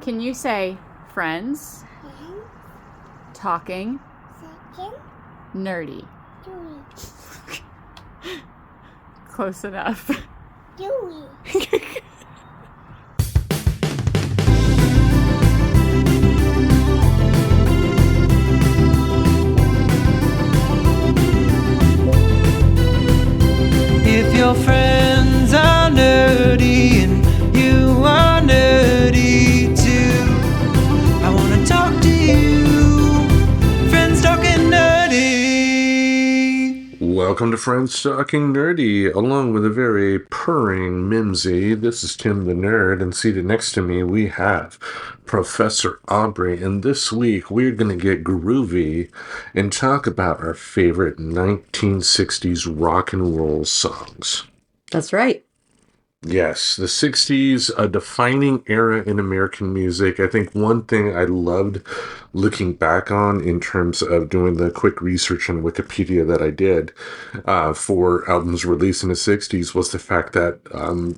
Can you say friends, talking, nerdy? Close enough. If your friends are nerdy and you are nerdy too, I want to talk to you. Friends Talking Nerdy. Welcome to Friends Talking Nerdy, along with a very purring Mimsy. This is Tim the Nerd, and seated next to me we have Professor Aubrey. And this week we're going to get groovy and talk about our favorite 1960s rock and roll songs. That's right. Yes, the 60s, a defining era in American music. I think one thing I loved looking back on in terms of doing the quick research on Wikipedia that I did for albums released in the 60s was the fact that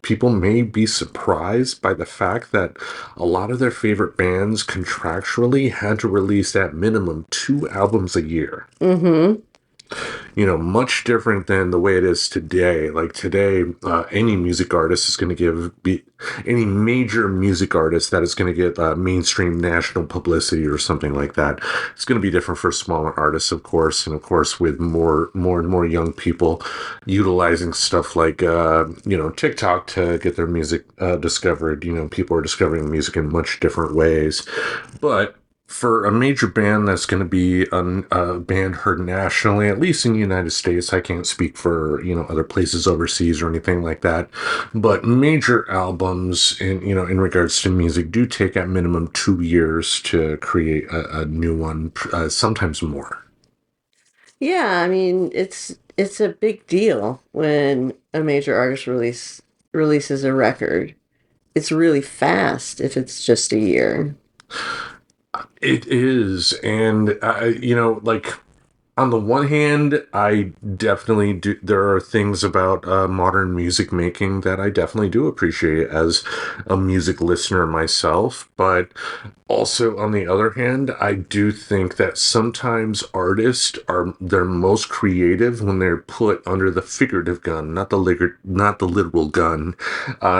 people may be surprised by the fact that a lot of their favorite bands contractually had to release at minimum 2 albums a year. Mm-hmm. You know, much different than the way it is today. Like today, any music artist is going to any major music artist that is going to get mainstream national publicity or something like that. It's going to be different for smaller artists, of course, and of course with more and more young people utilizing stuff like TikTok to get their music discovered. You know, people are discovering music in much different ways, but for a major band that's going to be a band heard nationally, at least in the United States, I can't speak for, other places overseas or anything like that, but major albums in regards to music do take at minimum 2 years to create a new one, sometimes more. Yeah, I mean it's a big deal when a major artist releases a record. It's really fast if it's just a year. It is. And, on the one hand, I definitely do. There are things about modern music making that I definitely do appreciate as a music listener myself. But also, on the other hand, I do think that sometimes artists are their most creative when they're put under the figurative gun, not the literal gun,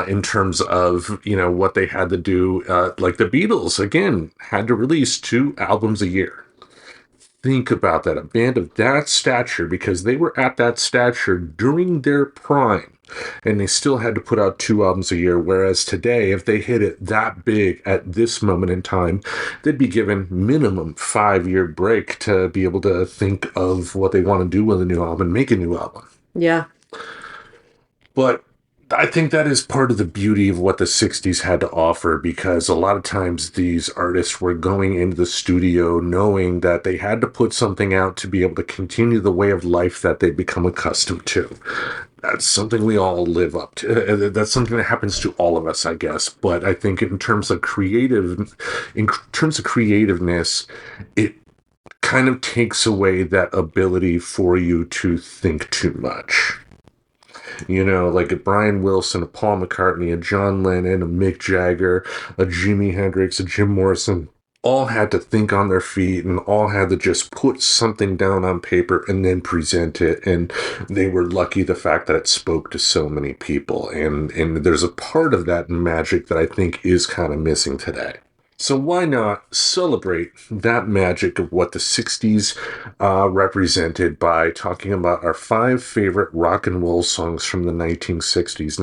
in terms of what they had to do. Like the Beatles, again, had to release 2 albums a year. Think about that. A band of that stature, because they were at that stature during their prime, and they still had to put out 2 albums a year. Whereas today, if they hit it that big at this moment in time, they'd be given minimum 5-year break to be able to think of what they want to do with a new album, make a new album. Yeah. But I think that is part of the beauty of what the 60s had to offer, because a lot of times these artists were going into the studio knowing that they had to put something out to be able to continue the way of life that they've become accustomed to. That's something we all live up to. That's something that happens to all of us, I guess. But I think in terms of creativeness, it kind of takes away that ability for you to think too much. Like a Brian Wilson, a Paul McCartney, a John Lennon, a Mick Jagger, a Jimi Hendrix, a Jim Morrison, all had to think on their feet and all had to just put something down on paper and then present it. And they were lucky the fact that it spoke to so many people. And there's a part of that magic that I think is kind of missing today. So why not celebrate that magic of what the 60s represented by talking about our 5 favorite rock and roll songs from the 1960s.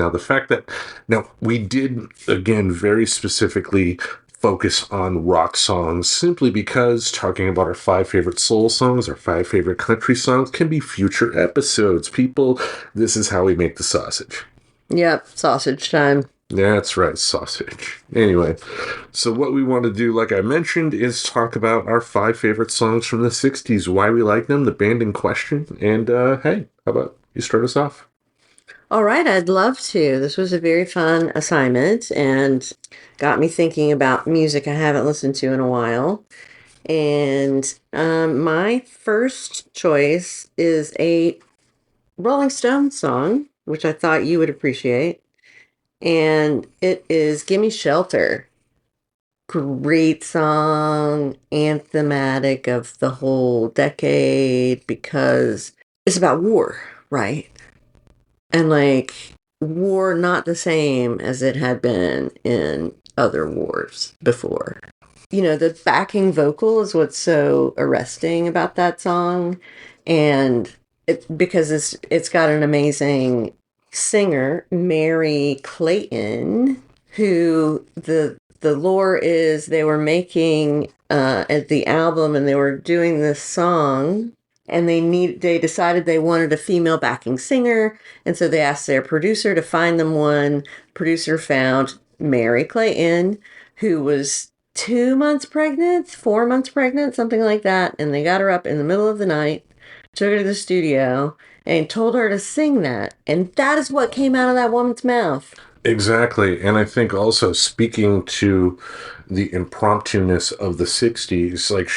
Now we did, again, very specifically focus on rock songs simply because talking about our 5 favorite soul songs, our 5 favorite country songs can be future episodes. People, this is how we make the sausage. Yep, sausage time. That's right, sausage. Anyway, so what we want to do, like I mentioned, is talk about our 5 favorite songs from the 60s, why we like them, the band in question, and hey, how about you start us off? All right, I'd love to. This was a very fun assignment and got me thinking about music I haven't listened to in a while. And my first choice is a Rolling Stones song, which I thought you would appreciate. And it is Gimme Shelter. great song, anthematic of the whole decade because it's about war, right? And like war not the same as it had been in other wars before. You know, the backing vocal is what's so arresting about that song. And because it's got an amazing singer, Mary Clayton, who the lore is they were making at the album and they were doing this song and they decided they wanted a female backing singer, and so they asked their producer to find them one. Producer found Mary Clayton, who was 2 months pregnant, 4 months pregnant, something like that, and they got her up in the middle of the night, took her to the studio, and told her to sing that, and that is what came out of that woman's mouth. Exactly. And I think also speaking to the impromptu-ness of the 60s, like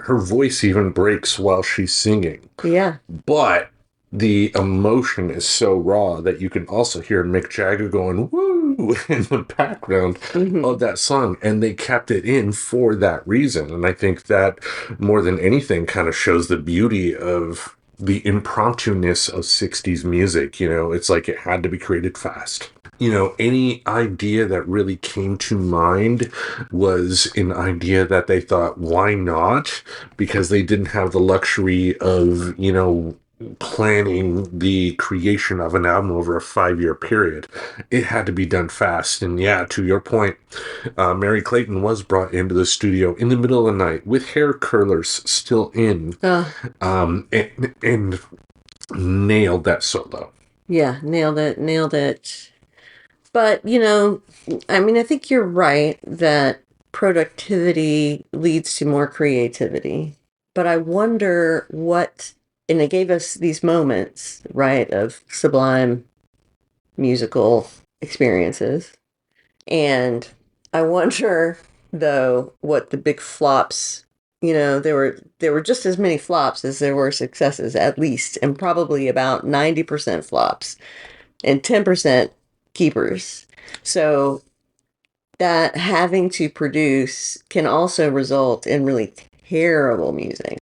her voice even breaks while she's singing. Yeah. But the emotion is so raw that you can also hear Mick Jagger going, woo, in the background of that song. And they kept it in for that reason. And I think that more than anything kind of shows the beauty of the impromptu-ness of 60s music. You know, it's like it had to be created fast. You know, any idea that really came to mind was an idea that they thought, why not? Because they didn't have the luxury of, you know, planning the creation of an album over a 5-year period. It had to be done fast. And yeah, to your point, Mary Clayton was brought into the studio in the middle of the night with hair curlers still in, and nailed that solo. Yeah, nailed it. But, you know, I mean, I think you're right that productivity leads to more creativity. But I wonder and they gave us these moments, right, of sublime musical experiences. And I wonder, though, what the big flops, you know, there were just as many flops as there were successes, at least, and probably about 90% flops and 10% keepers. So that having to produce can also result in really terrible music.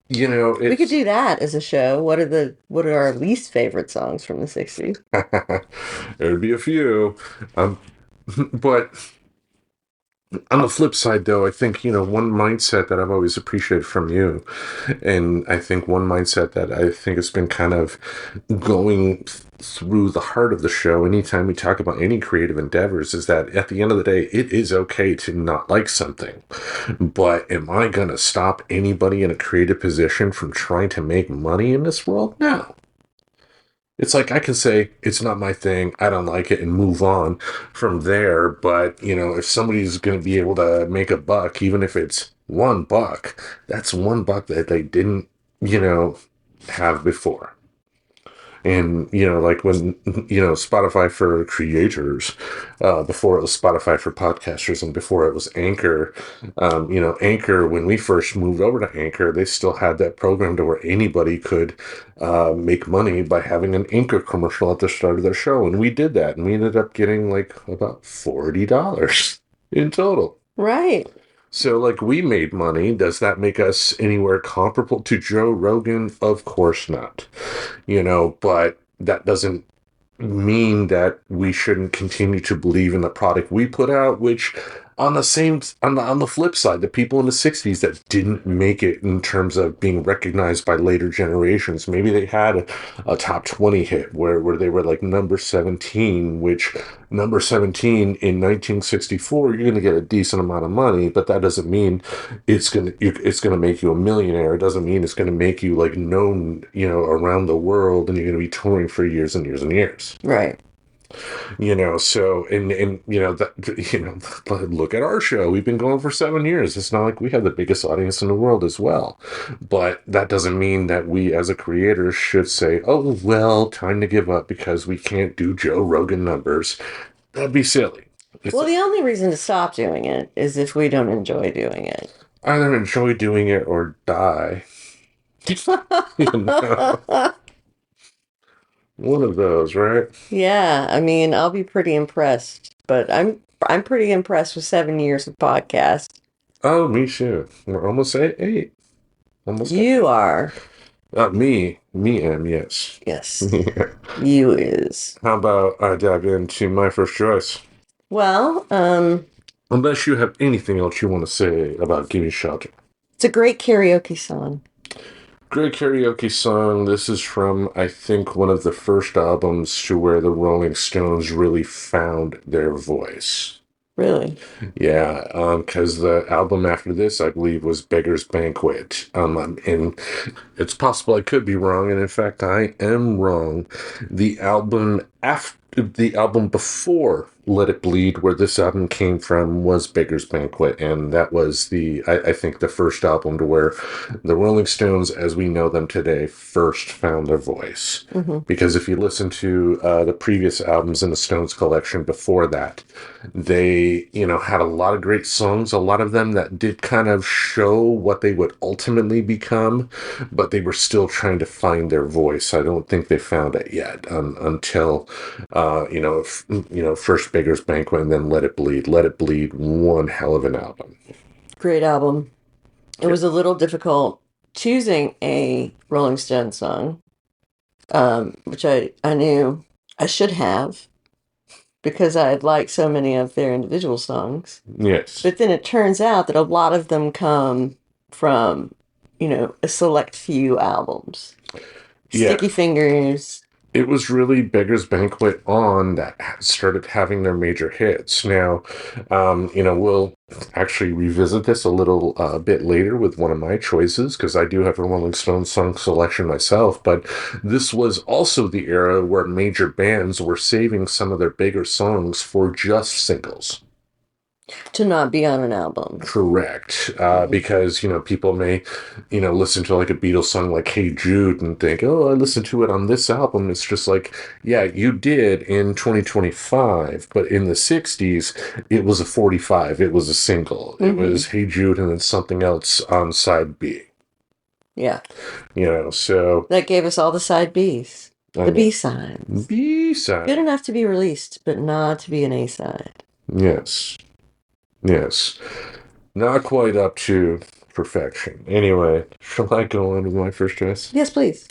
You know, we could do that as a show. What are our least favorite songs from the 60s? There would be a few. But on the flip side, though, I think, you know, one mindset that I've always appreciated from you, and I think one mindset that I think has been kind of going through the heart of the show anytime we talk about any creative endeavors, is that at the end of the day, it is okay to not like something. But am I going to stop anybody in a creative position from trying to make money in this world? No. It's like I can say, it's not my thing, I don't like it, and move on from there. But, you know, if somebody's going to be able to make a buck, even if it's $1, that's $1 that they didn't, you know, have before. And, you know, like when, you know, Spotify for creators, before it was Spotify for podcasters, and before it was Anchor, you know, Anchor, when we first moved over to Anchor, they still had that program to where anybody could make money by having an Anchor commercial at the start of their show. And we did that. And we ended up getting like about $40 in total. Right. So, like, we made money. Does that make us anywhere comparable to Joe Rogan? Of course not. You know, but that doesn't mean that we shouldn't continue to believe in the product we put out, which on the flip side, the people in the 60s that didn't make it in terms of being recognized by later generations, maybe they had a top 20 hit where they were like number 17, which number 17 in 1964, you're going to get a decent amount of money, but that doesn't mean it's going to make you a millionaire. It doesn't mean it's going to make you like known, you know, around the world, and you're going to be touring for years and years and years. Right. You know, so, and you know, that, you know, look at our show. We've been going for 7 years. It's not like we have the biggest audience in the world as well. But that doesn't mean that we as a creator should say, oh, well, time to give up because we can't do Joe Rogan numbers. That'd be silly. Well, the only reason to stop doing it is if we don't enjoy doing it. Either enjoy doing it or die. You know? One of those, right? Yeah, I mean, I'll be pretty impressed, but I'm I'm pretty impressed with 7 years of podcast. Oh, me too. We're almost at 8. Almost You are. me am, yes. Yes. Yeah. You is. How about I dive into my first choice? Well, Unless you have anything else you want to say about Gimme Shelter. it's a great karaoke song. Great karaoke song. This is from, I think, one of the first albums to where the Rolling Stones really found their voice. Really? Yeah, because the album after this, I believe, was Beggar's Banquet. And it's possible I could be wrong, and in fact, I am wrong. The album before Let It Bleed, where this album came from, was Beggar's Banquet, and that was I think the first album to where the Rolling Stones, as we know them today, first found their voice. Mm-hmm. Because if you listen to the previous albums in the Stones collection before that, they, had a lot of great songs, a lot of them that did kind of show what they would ultimately become, but they were still trying to find their voice. I don't think they found it yet until, first Beggar's Banquet and then Let It Bleed. Let It Bleed, one hell of an album. Great album. It was a little difficult choosing a Rolling Stone song, which I knew I should have because I had liked so many of their individual songs. Yes. But then it turns out that a lot of them come from, a select few albums. Yeah. Sticky Fingers. It was really Beggar's Banquet on that started having their major hits. Now, we'll actually revisit this a little bit later with one of my choices, because I do have a Rolling Stones song selection myself, but this was also the era where major bands were saving some of their bigger songs for just singles. To not be on an album. Correct. Because, people may, listen to like a Beatles song like Hey Jude and think, oh, I listened to it on this album. It's just like, yeah, you did in 2025, but in the 60s, it was a 45. It was a single. Mm-hmm. It was Hey Jude and then something else on side B. Yeah. So. That gave us all the side Bs. The B-sides. B-side. Good enough to be released, but not to be an A-side. Yes. Not quite up to perfection. Anyway, shall I go on with my first choice? Yes, please.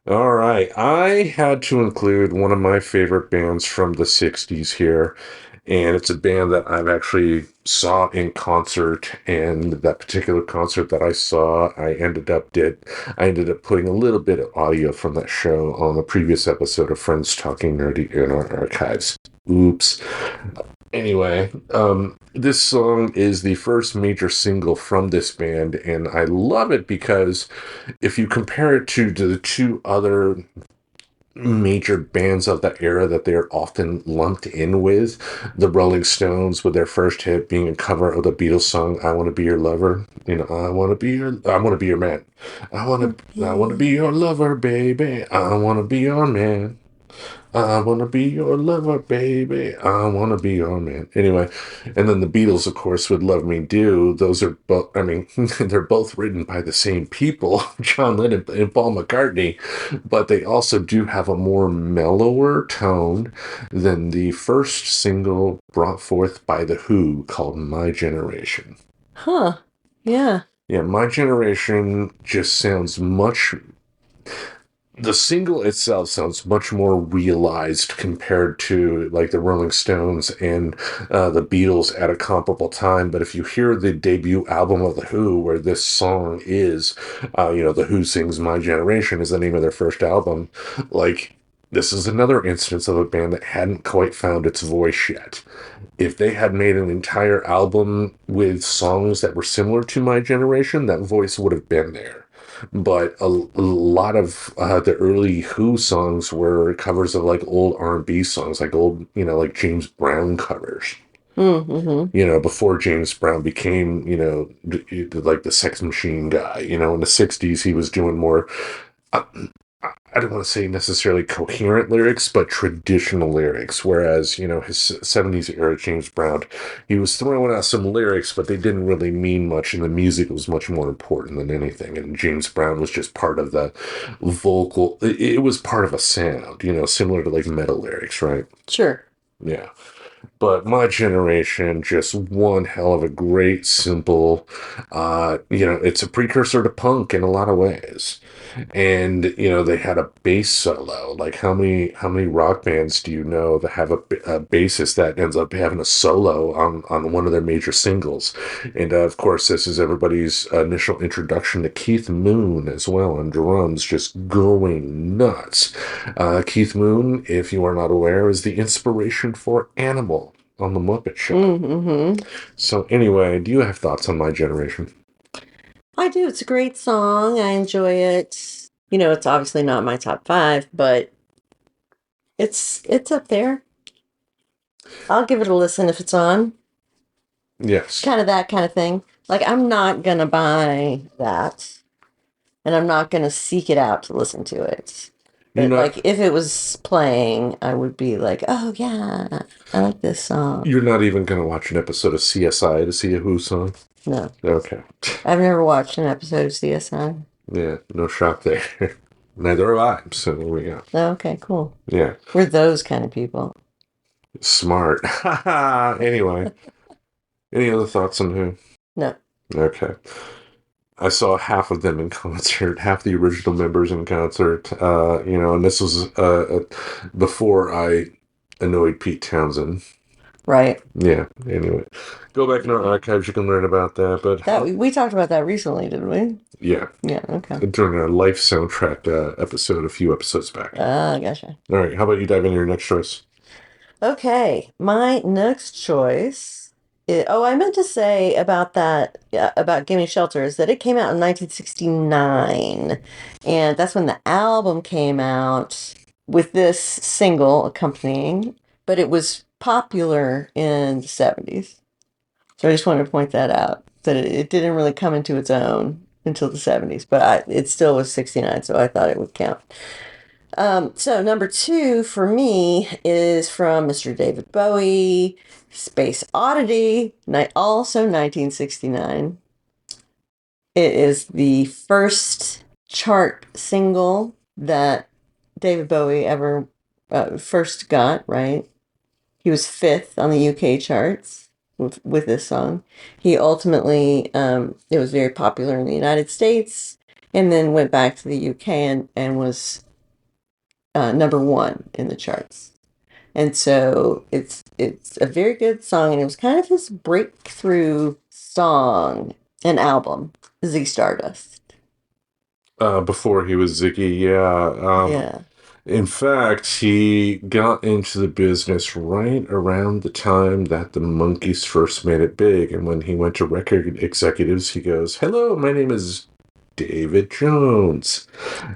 All right. I had to include one of my favorite bands from the 60s here, and it's a band that I've actually saw in concert, and that particular concert that I saw, I ended up putting a little bit of audio from that show on the previous episode of Friends Talking Nerdy in our archives. Oops. Anyway, this song is the first major single from this band, and I love it because if you compare it to the two other major bands of that era that they're often lumped in with, the Rolling Stones, with their first hit being a cover of the Beatles song "I Want to Be Your Lover." I want to be your man. I want to be your lover, baby. I want to be your man. I want to be your lover, baby. I want to be your man. Anyway, and then the Beatles, of course, with Love Me Do. Those are both, they're both written by the same people, John Lennon and Paul McCartney, but they also do have a more mellower tone than the first single brought forth by The Who called My Generation. Huh. Yeah. Yeah, My Generation just sounds much... The single itself sounds much more realized compared to like the Rolling Stones and the Beatles at a comparable time. But if you hear the debut album of The Who, where this song is, The Who sings My Generation is the name of their first album, like this is another instance of a band that hadn't quite found its voice yet. If they had made an entire album with songs that were similar to My Generation, that voice would have been there. But a lot of the early Who songs were covers of like old R&B songs, like old, like James Brown covers. Mm-hmm. Before James Brown became, like the Sex Machine guy. In the 60s, he was doing more, I don't want to say necessarily coherent lyrics, but traditional lyrics. Whereas, his 70s era James Brown, he was throwing out some lyrics, but they didn't really mean much, and the music was much more important than anything. And James Brown was just part of the vocal, it was part of a sound, similar to like metal lyrics, right? Sure. Yeah. But my generation, just one hell of a great, simple, it's a precursor to punk in a lot of ways. And, they had a bass solo. Like, how many rock bands do you know that have a bassist that ends up having a solo on one of their major singles? And, of course, this is everybody's initial introduction to Keith Moon as well on drums, just going nuts. Keith Moon, if you are not aware, is the inspiration for Animal on the Muppet Show. Mm-hmm. So anyway, do you have thoughts on My Generation? I do. It's a great song. I enjoy it. It's obviously not my top 5, but it's up there. I'll give it a listen if it's on. Yes. Kind of that kind of thing. Like, I'm not going to buy that, and I'm not going to seek it out to listen to it. But, like, if it was playing, I would be like, oh, yeah, I like this song. You're not even going to watch an episode of CSI to see a Who song? No. Okay. I've never watched an episode of CSI. Yeah, no shock there. Neither have I, so there we go. Oh, okay, cool. Yeah. We're those kind of people. Smart. Anyway. Any other thoughts on Who? No. Okay. I saw half of them in concert, half the original members in concert, and this was before I annoyed Pete Townsend. Right. Yeah, anyway. Go back in our archives, you can learn about that. But we talked about that recently, didn't we? Yeah. Yeah, okay. During our Life soundtrack episode a few episodes back. Gotcha. All right, how about you dive into your next choice? Okay, my next choice I meant to say about that, about Gimme Shelter, is that it came out in 1969. And that's when the album came out with this single accompanying, but it was popular in the 70s. So I just wanted to point that out, that it didn't really come into its own until the 70s, but it still was 69, so I thought it would count. So number 2 for me is from Mr. David Bowie, Space Oddity, also 1969. It is the first chart single that David Bowie ever first got, right? He was 5th on the UK charts with this song. He ultimately, it was very popular in the United States, and then went back to the UK and was number 1 in the charts. And so it's a very good song, and it was kind of his breakthrough song and album, Ziggy Stardust. Before he was Ziggy, yeah. Yeah. In fact, he got into the business right around the time that the Monkees first made it big. And when he went to record executives, he goes, "Hello, my name is David Jones."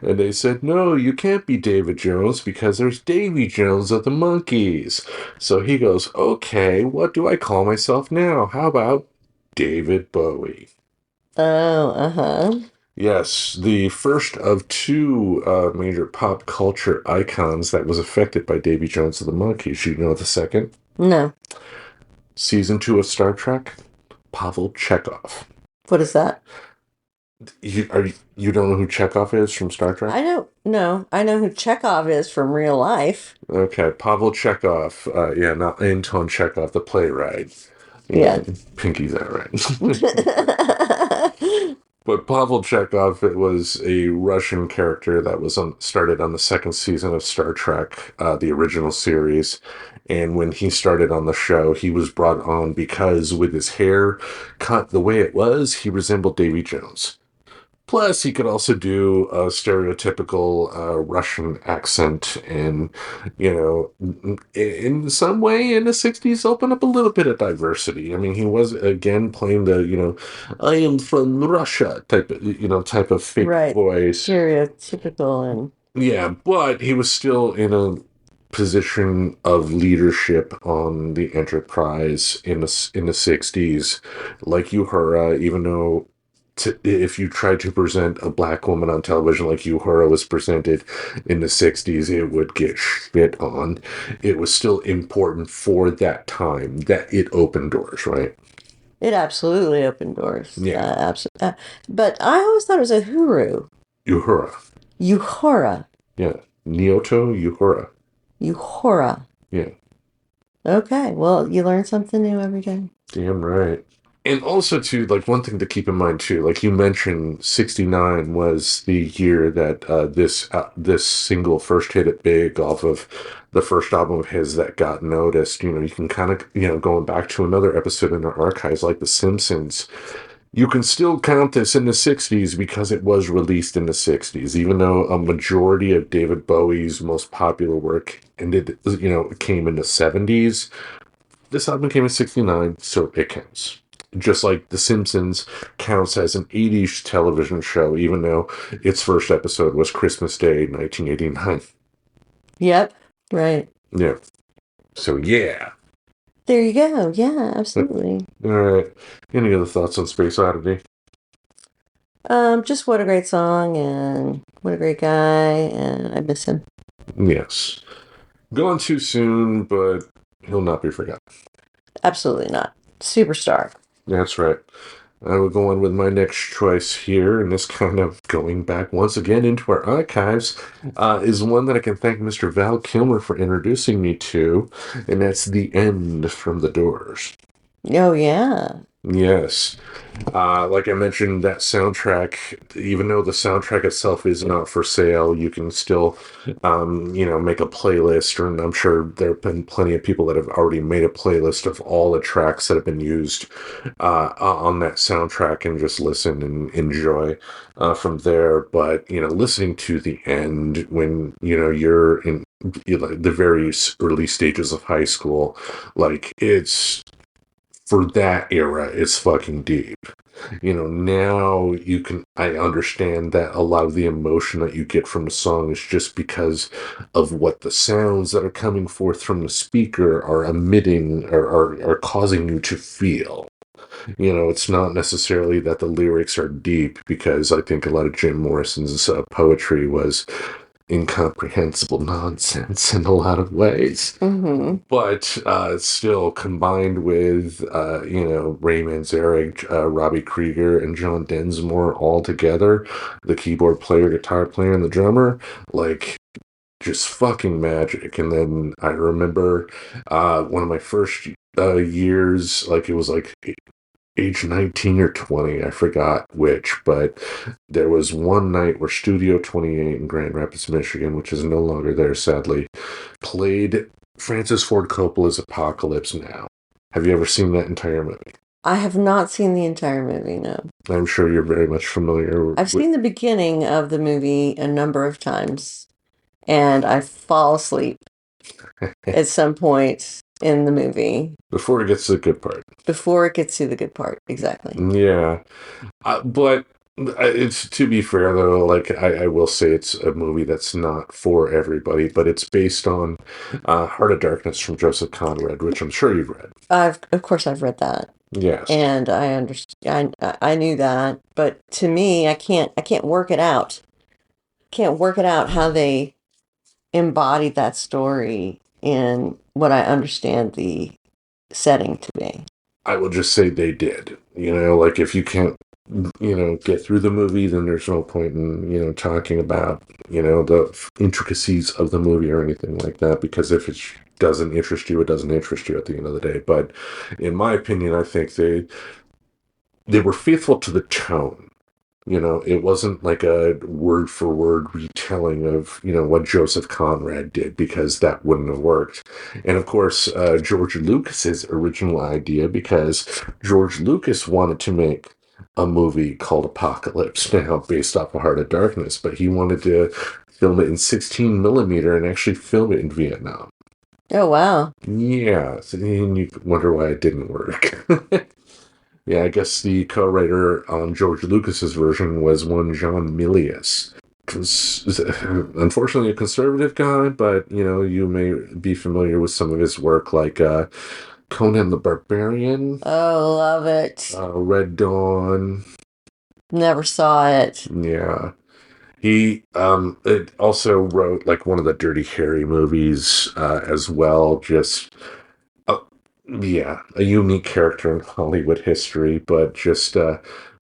And they said, "No, you can't be David Jones because there's Davy Jones of the Monkees." So he goes, "Okay, what do I call myself now? How about David Bowie?" Oh, uh-huh. Yes, the first of 2 major pop culture icons that was affected by Davy Jones of the Monkees. You know the second? No. Season 2 of Star Trek, Pavel Chekhov. What is that? You don't know who Chekhov is from Star Trek? I don't know. I know who Chekhov is from real life. Okay, Pavel Chekhov. Not Anton Chekhov, the playwright. Yeah. Pinky's that right. But Pavel Chekhov, it was a Russian character that was started on the 2nd season of Star Trek, the original series. And when he started on the show, he was brought on because with his hair cut the way it was, he resembled Davy Jones. Plus, he could also do a stereotypical Russian accent and, in some way in the 60s open up a little bit of diversity. I mean, he was, again, playing the, "I am from Russia" type of fake voice. Stereotypical and... Yeah, but he was still in a position of leadership on the Enterprise in the 60s, like Uhura, even though if you tried to present a black woman on television like Uhura was presented in the 60s, it would get shit on. It was still important for that time that it opened doors, right? It absolutely opened doors. Yeah. But I always thought it was a Uhura. Uhura. Yeah. Nyoto Uhura. Uhura. Yeah. Okay. Well, you learn something new every day. Damn right. And also, too, like, one thing to keep in mind, too, like you mentioned, 69 was the year that this single first hit it big off of the first album of his that got noticed. You know, you can kind of, going back to another episode in our archives, like The Simpsons, you can still count this in the 60s because it was released in the 60s, even though a majority of David Bowie's most popular work came in the 70s. This album came in 69, so it counts. Just like The Simpsons counts as an 80s television show, even though its first episode was Christmas Day, 1989. Yep. Right. Yeah. So, yeah. There you go. Yeah, absolutely. All right. Any other thoughts on Space Oddity? Just what a great song and what a great guy, and I miss him. Yes. Gone too soon, but he'll not be forgotten. Absolutely not. Superstar. That's right. I will go on with my next choice here, and this kind of going back once again into our archives is one that I can thank Mr. Val Kilmer for introducing me to, and that's The End from The Doors. Oh, yeah. Yes. Like I mentioned, that soundtrack, even though the soundtrack itself is not for sale, you can still, make a playlist, and I'm sure there have been plenty of people that have already made a playlist of all the tracks that have been used on that soundtrack and just listen and enjoy from there. But, listening to the end when, you're in the very early stages of high school, like for that era, it's fucking deep. Now I understand that a lot of the emotion that you get from the song is just because of what the sounds that are coming forth from the speaker are emitting or are causing you to feel. It's not necessarily that the lyrics are deep, because I think a lot of Jim Morrison's poetry was incomprehensible nonsense in a lot of ways. Mm-hmm. But still, combined with, Ray Manzarek, Robbie Krieger, and John Densmore all together, the keyboard player, guitar player, and the drummer, like, just fucking magic. And then I remember one of my first years, like, it was like age 19 or 20, I forgot which, but there was one night where Studio 28 in Grand Rapids, Michigan, which is no longer there, sadly, played Francis Ford Coppola's Apocalypse Now. Have you ever seen that entire movie? I have not seen the entire movie, no. I'm sure you're very much familiar I've seen the beginning of the movie a number of times, and I fall asleep at some point in the movie. Before it gets to the good part. Before it gets to the good part, exactly. Yeah. But it's, to be fair, though, like, I will say it's a movie that's not for everybody, but it's based on Heart of Darkness from Joseph Conrad, which I'm sure you've read. Of course I've read that. Yes. And I understand. I knew that, but to me, I can't work it out. Can't work it out how they embodied that story in what I understand the setting to be. I will just say they did. Like, if you can't, get through the movie, then there's no point in, talking about, the intricacies of the movie or anything like that, because if it doesn't interest you, it doesn't interest you at the end of the day. But in my opinion, I think they were faithful to the tone. It wasn't like a word for word retelling of, what Joseph Conrad did, because that wouldn't have worked. And of course, George Lucas's original idea, because George Lucas wanted to make a movie called Apocalypse Now based off of Heart of Darkness, but he wanted to film it in 16 millimeter and actually film it in Vietnam. Oh, wow. Yeah. So, and you wonder why it didn't work. Yeah, I guess the co-writer on George Lucas's version was one John Milius. Unfortunately a conservative guy, but, you may be familiar with some of his work, like Conan the Barbarian. Oh, love it. Red Dawn. Never saw it. Yeah. He also wrote, like, one of the Dirty Harry movies as well, just... Yeah, a unique character in Hollywood history, but just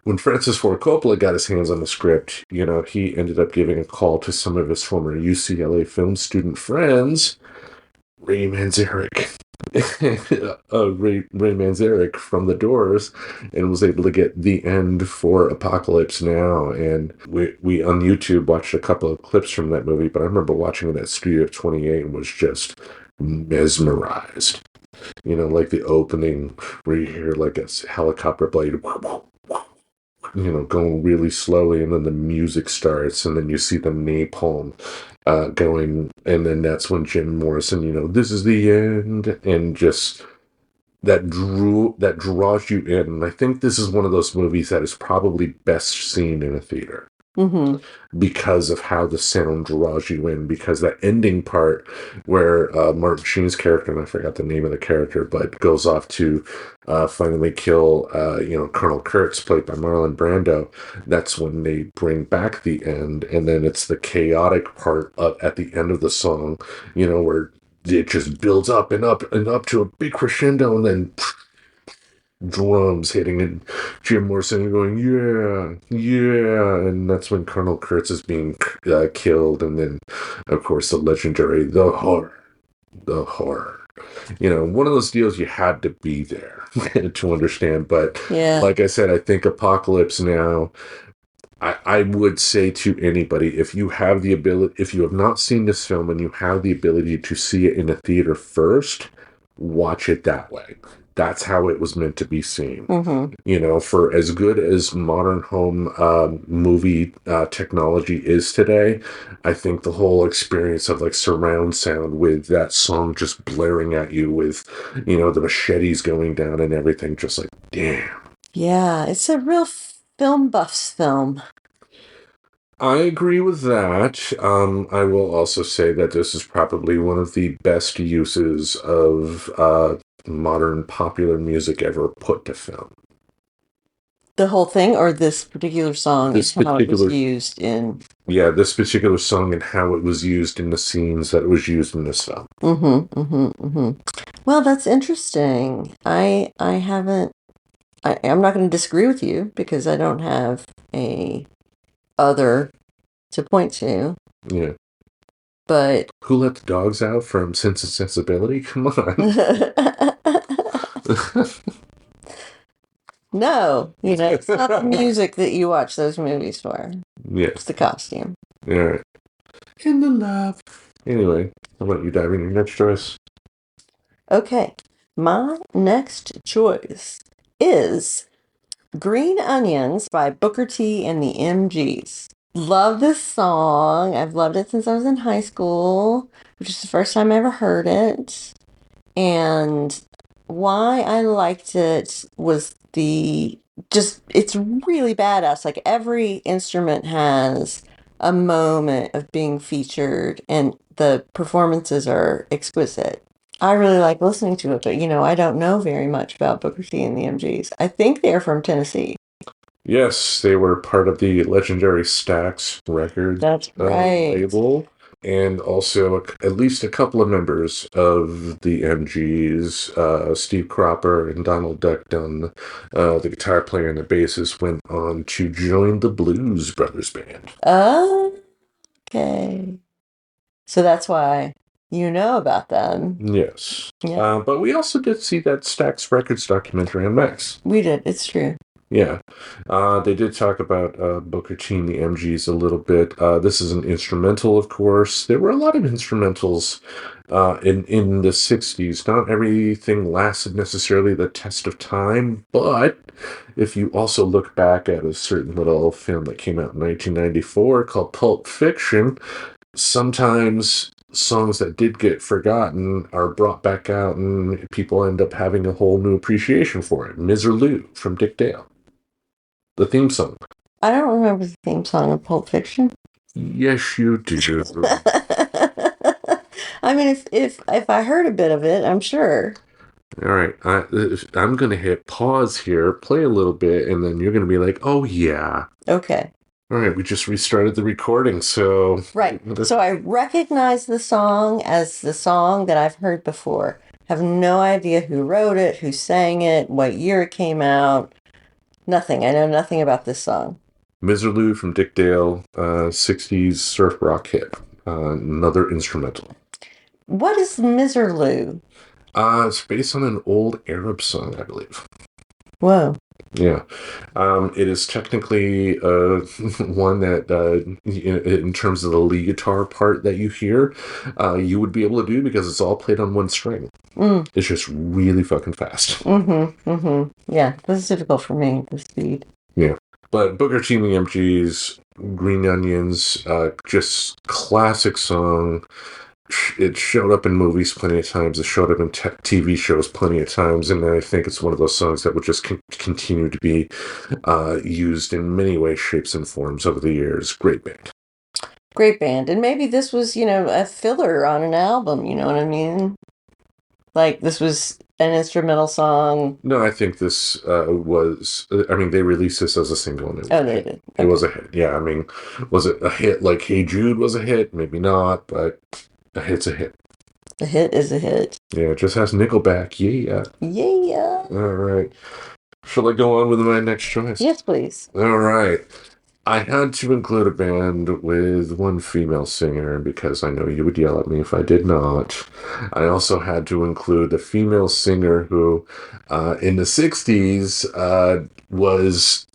when Francis Ford Coppola got his hands on the script, he ended up giving a call to some of his former UCLA film student friends, Ray Manzarek Ray Manzarek from The Doors, and was able to get the end for Apocalypse Now. And we on YouTube watched a couple of clips from that movie, but I remember watching it at Studio 28 and was just mesmerized. You know, like the opening where you hear like a helicopter blade, you know, going really slowly, and then the music starts, and then you see the napalm going, and then that's when Jim Morrison, you know, this is the end, and just that draws you in. And I think this is one of those movies that is probably best seen in a theater. Mm-hmm. Because of how the sound draws you in, because that ending part where Martin Sheen's character, and I forgot the name of the character, but goes off to finally kill, Colonel Kurtz, played by Marlon Brando. That's when they bring back the end, and then it's the chaotic part at the end of the song, you know, where it just builds up and up and up to a big crescendo, and then drums hitting, and Jim Morrison going, yeah, yeah, and that's when Colonel Kurtz is being killed, and then, of course, the legendary, the horror. You know, one of those deals you had to be there to understand, but Yeah. like I said, I think Apocalypse Now, I would say to anybody, if you have not seen this film and you have the ability to see it in a theater first, watch it that way. That's how it was meant to be seen. Mm-hmm. You know, for as good as modern home movie technology is today, I think the whole experience of like surround sound with that song just blaring at you with, you know, the machetes going down and everything, just like, damn. Yeah, it's a real film buff's film. I agree with that. I will also say that this is probably one of the best uses of modern popular music ever put to film. The whole thing, or this particular song, This and how it was particular- used in... Yeah, this particular song and how it was used in the scenes that it was used in this film. Mm-hmm, mm-hmm, mm-hmm. Well, that's interesting. I'm not going to disagree with you because I don't have a other to point to. Yeah. But Who Let the Dogs Out from Sense and Sensibility? Come on. no, you know, it's not the music that you watch those movies for. Yeah. It's the costume. All right. In the love. Anyway, how about you dive in your next choice? Okay, my next choice is Green Onions by Booker T and the MGs. Love this song. I've loved it since I was in high school, which is the first time I ever heard it. And why I liked it was it's really badass. Like every instrument has a moment of being featured, and the performances are exquisite. I really like listening to it, but I don't know very much about Booker T and the MGs. I think they're from Tennessee. Yes, they were part of the legendary Stax Records That's right. label, and also at least a couple of members of the MGs, Steve Cropper and Donald Duck Dunn, the guitar player and the bassist, went on to join the Blues Brothers Band. Okay. So that's why you know about them. Yes. Yeah. But we also did see that Stax Records documentary on Max. We did. It's true. Yeah. They did talk about Booker T and the MGs a little bit. This is an instrumental, of course. There were a lot of instrumentals in the 60s. Not everything lasted necessarily the test of time, but if you also look back at a certain little film that came out in 1994 called Pulp Fiction, sometimes songs that did get forgotten are brought back out and people end up having a whole new appreciation for it. Miserlou from Dick Dale. The theme song. I don't remember the theme song of Pulp Fiction. Yes, you do. I mean, if I heard a bit of it, I'm sure. All right, I'm going to hit pause here, play a little bit, and then you're going to be like, oh, yeah. Okay. All right, we just restarted the recording, so... Right. So I recognize the song as the song that I've heard before. Have no idea who wrote it, who sang it, what year it came out. Nothing. I know nothing about this song. Miserlou from Dick Dale, 60s surf rock hit. Another instrumental. What is Miserlou? It's based on an old Arab song, I believe. Whoa. Yeah. It is technically one that, in terms of the lead guitar part that you hear, you would be able to do because it's all played on one string. It's just really fucking fast. Yeah, this is difficult for me, the speed. Yeah. But Booker T. and the MGs, Green Onions, just classic song. It showed up in movies plenty of times. It showed up in TV shows plenty of times. And I think it's one of those songs that would just continue to be used in many ways, shapes, and forms over the years. Great band. Great band. And maybe this was, a filler on an album, you know what I mean? Like, this was an instrumental song. No, I think this was... I mean, they released this as a single. And they did. It was a hit. Yeah, I mean, was it a hit like Hey Jude was a hit? Maybe not, but a hit's a hit. A hit is a hit. Yeah, it just has Nickelback. Yeah. Yeah. All right. Shall I go on with my next choice? Yes, please. All right. I had to include a band with one female singer because I know you would yell at me if I did not. I also had to include the female singer who, in the 60s, was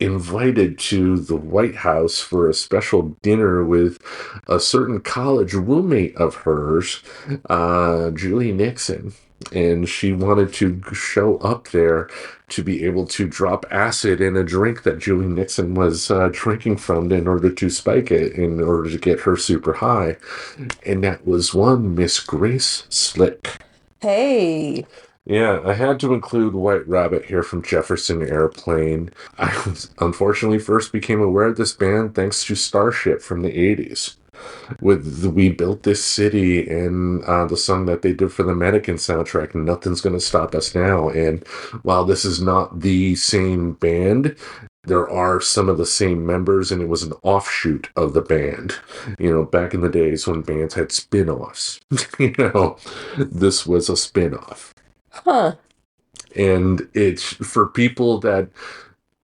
invited to the White House for a special dinner with a certain college roommate of hers, Julie Nixon. And she wanted to show up there to be able to drop acid in a drink that Julie Nixon was drinking from in order to spike it, in order to get her super high. And that was one Miss Grace Slick. Hey. Yeah, I had to include White Rabbit here from Jefferson Airplane. I unfortunately first became aware of this band thanks to Starship from the 80s. With We Built This City and the song that they did for the Mannequin soundtrack, Nothing's Gonna Stop Us Now. And while this is not the same band, there are some of the same members, and it was an offshoot of the band. Back in the days when bands had spin-offs. This was a spin-off. Huh. And it's for people that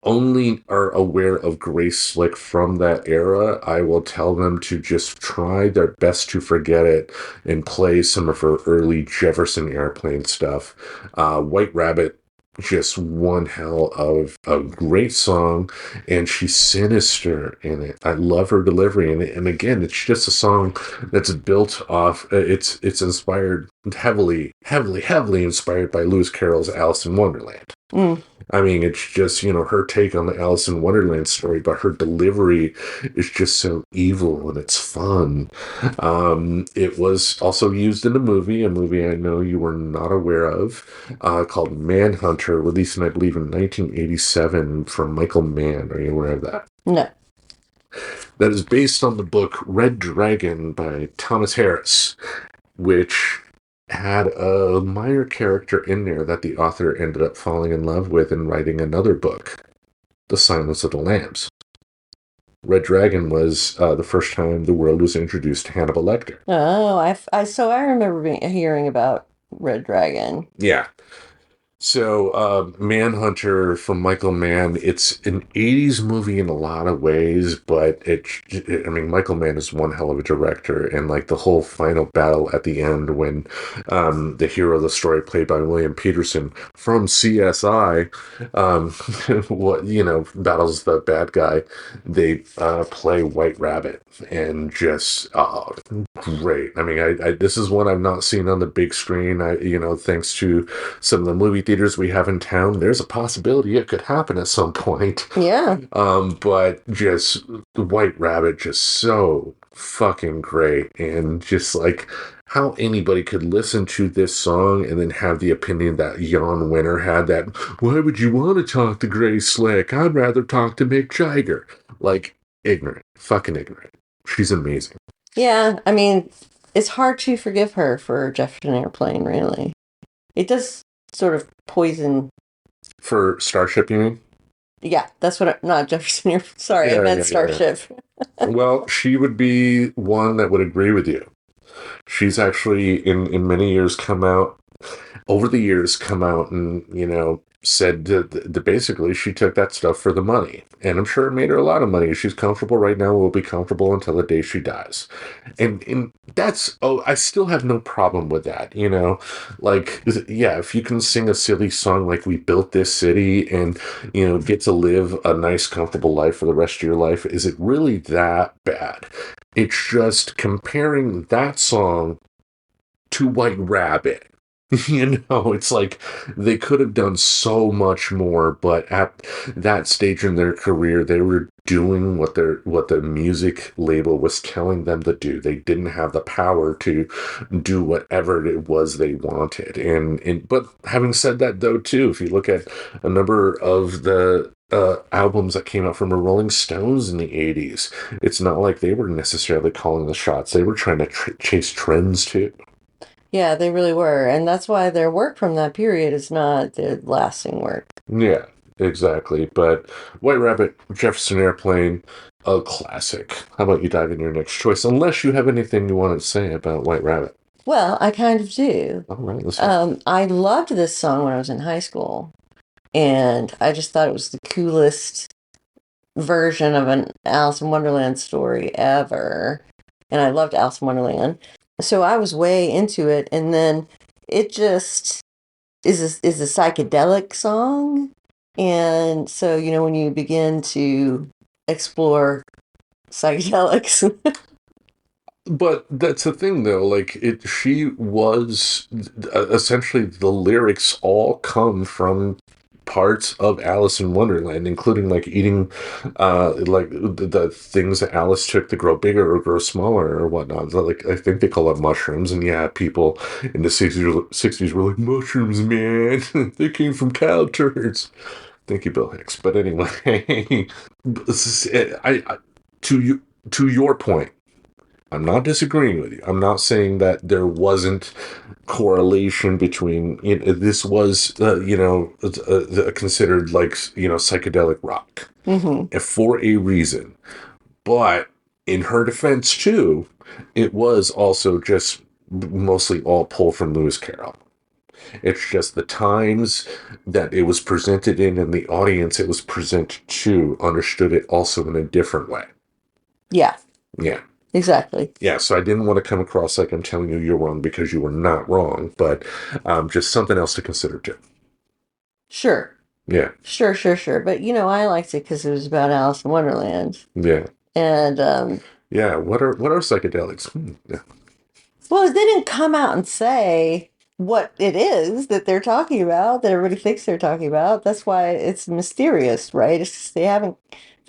only are aware of Grace Slick from that era, I will tell them to just try their best to forget it and play some of her early Jefferson Airplane stuff. White Rabbit, just one hell of a great song, and she's sinister in it. I love her delivery in it, and again, it's just a song that's built off. It's inspired heavily inspired by Lewis Carroll's Alice in Wonderland. I mean, it's just, her take on the Alice in Wonderland story, but her delivery is just so evil and it's fun. It was also used in a movie I know you were not aware of, called Manhunter, released, I believe, in 1987 from Michael Mann. Are you aware of that? No. That is based on the book Red Dragon by Thomas Harris, which had a minor character in there that the author ended up falling in love with and writing another book, The Silence of the Lambs. Red Dragon was the first time the world was introduced to Hannibal Lecter. Oh, I remember hearing about Red Dragon. Yeah. So, Manhunter from Michael Mann, it's an 80s movie in a lot of ways, but Michael Mann is one hell of a director, and like the whole final battle at the end when the hero of the story, played by William Peterson from CSI, battles the bad guy, they play White Rabbit, and just, great. I mean, this is one I've not seen on the big screen. Thanks to some of the movie theaters we have in town, there's a possibility it could happen at some point. Yeah. But just White Rabbit, just so fucking great, and just like how anybody could listen to this song and then have the opinion that Jan Winter had, that why would you want to talk to Grace Slick? I'd rather talk to Mick Jagger. Like, fucking ignorant. She's amazing. Yeah, I mean, it's hard to forgive her for Jefferson Airplane, really. It does sort of poison. For Starship, you mean? Yeah, that's what not Jefferson Airplane. Sorry, I meant Starship. Yeah. Well, she would be one that would agree with you. She's actually, in many years, come out over the years come out and, said that basically she took that stuff for the money. And I'm sure it made her a lot of money. She's comfortable right now, will be comfortable until the day she dies. And that's, I still have no problem with that, Like, yeah, if you can sing a silly song like We Built This City and, get to live a nice, comfortable life for the rest of your life, is it really that bad? It's just comparing that song to White Rabbit. It's like they could have done so much more, but at that stage in their career, they were doing what the music label was telling them to do. They didn't have the power to do whatever it was they wanted. But having said that, though, too, if you look at a number of the albums that came out from the Rolling Stones in the 80s, it's not like they were necessarily calling the shots. They were trying to chase trends, too. Yeah, they really were. And that's why their work from that period is not their lasting work. Yeah, exactly. But White Rabbit, Jefferson Airplane, a classic. How about you dive in your next choice? Unless you have anything you want to say about White Rabbit. Well, I kind of do. All right, let's go. I loved this song when I was in high school. And I just thought it was the coolest version of an Alice in Wonderland story ever. And I loved Alice in Wonderland. So I was way into it, and then it just is a psychedelic song. And so, when you begin to explore psychedelics. But that's the thing, though. Like, she was essentially the lyrics all come from parts of Alice in Wonderland, including like eating like the things that Alice took to grow bigger or grow smaller or whatnot. So, like, I think they call it mushrooms, and yeah, people in the 60s were like, mushrooms, man. They came from cow turds. Thank you, Bill Hicks. But anyway, to your point, I'm not disagreeing with you. I'm not saying that there wasn't correlation between, this was, considered like, psychedelic rock for a reason. But in her defense, too, it was also just mostly all pulled from Lewis Carroll. It's just the times that it was presented in and the audience it was presented to understood it also in a different way. Yeah. Yeah. Exactly. Yeah, so I didn't want to come across like I'm telling you you're wrong because you were not wrong, but just something else to consider too. Sure. Yeah. Sure. But, I liked it because it was about Alice in Wonderland. Yeah. And, yeah, what are psychedelics? Yeah. Well, they didn't come out and say what it is that they're talking about, that everybody thinks they're talking about. That's why it's mysterious, right? It's just they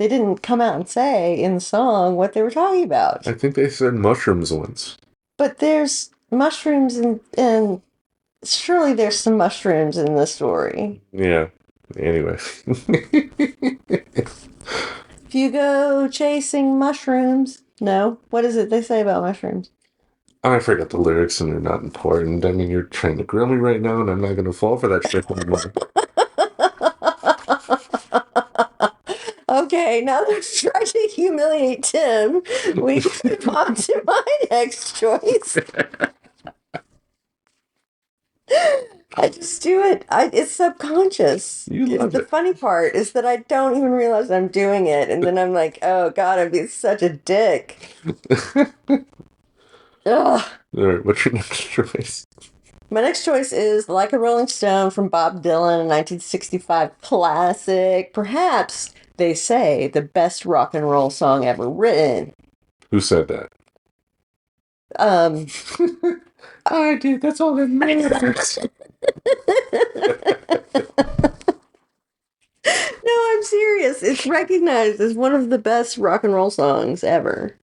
didn't come out and say in the song what they were talking about. I think they said mushrooms once. But there's mushrooms and surely there's some mushrooms in the story. Yeah. Anyway. If you go chasing mushrooms, no. What is it they say about mushrooms? I forgot the lyrics and they're not important. I mean, you're trying to grill me right now and I'm not going to fall for that shit anymore. Okay, now that I've tried to humiliate Tim, we can move on to my next choice. I just do it. It's subconscious. The funny part is that I don't even realize I'm doing it, and then I'm like, oh God, I'm being such a dick. Ugh. All right, what's your next choice? My next choice is Like a Rolling Stone from Bob Dylan, a 1965 classic. Perhaps, they say, the best rock and roll song ever written. Who said that? I did. That's all that matters. No, I'm serious. It's recognized as one of the best rock and roll songs ever.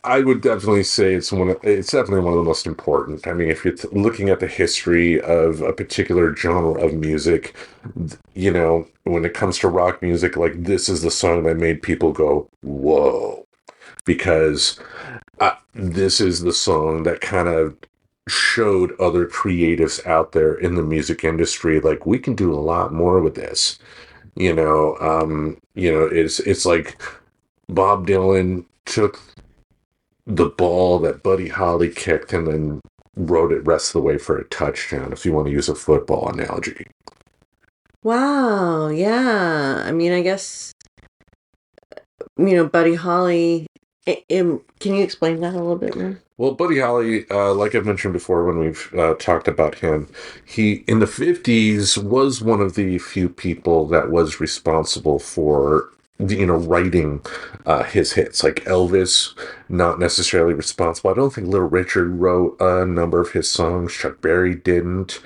I would definitely say it's definitely one of the most important. I mean, if you're looking at the history of a particular genre of music, when it comes to rock music, like, this is the song that made people go, whoa. Because this is the song that kind of showed other creatives out there in the music industry, like, we can do a lot more with this. It's like Bob Dylan took the ball that Buddy Holly kicked and then wrote it rest of the way for a touchdown, if you want to use a football analogy. Wow. Yeah. I mean, I guess, Buddy Holly. Can you explain that a little bit more? Well, Buddy Holly, like I've mentioned before when we've talked about him, he, in the 50s, was one of the few people that was responsible for, writing his hits. Like Elvis, not necessarily responsible. I don't think Little Richard wrote a number of his songs. Chuck Berry didn't.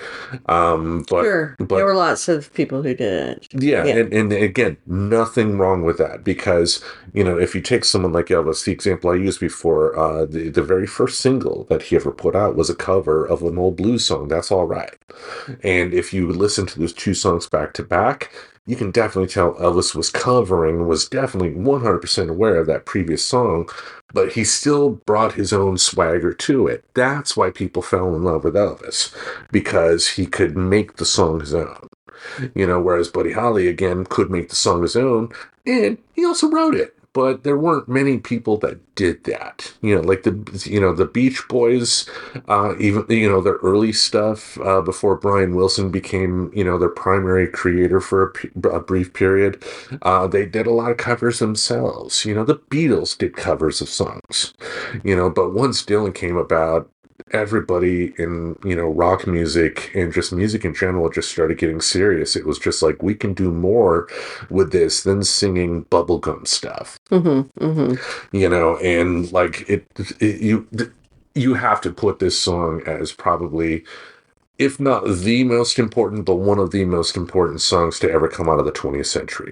Sure. There were lots of people who did it. Yeah. And again, nothing wrong with that, because, if you take someone like Elvis, the example I used before, the very first single that he ever put out was a cover of an old blues song. That's all right. And if you listen to those two songs back to back, you can definitely tell Elvis was definitely 100% aware of that previous song, but he still brought his own swagger to it. That's why people fell in love with Elvis, because he could make the song his own. Whereas Buddy Holly, again, could make the song his own, and he also wrote it. But there weren't many people that did that. Like the Beach Boys, even, their early stuff, before Brian Wilson became, their primary creator for a brief period, they did a lot of covers themselves. The Beatles did covers of songs, but once Dylan came about, everybody in, rock music and just music in general just started getting serious. It was just like, we can do more with this than singing bubblegum stuff. Mm-hmm, mm-hmm. And like you have to put this song as probably, if not the most important, but one of the most important songs to ever come out of the 20th century.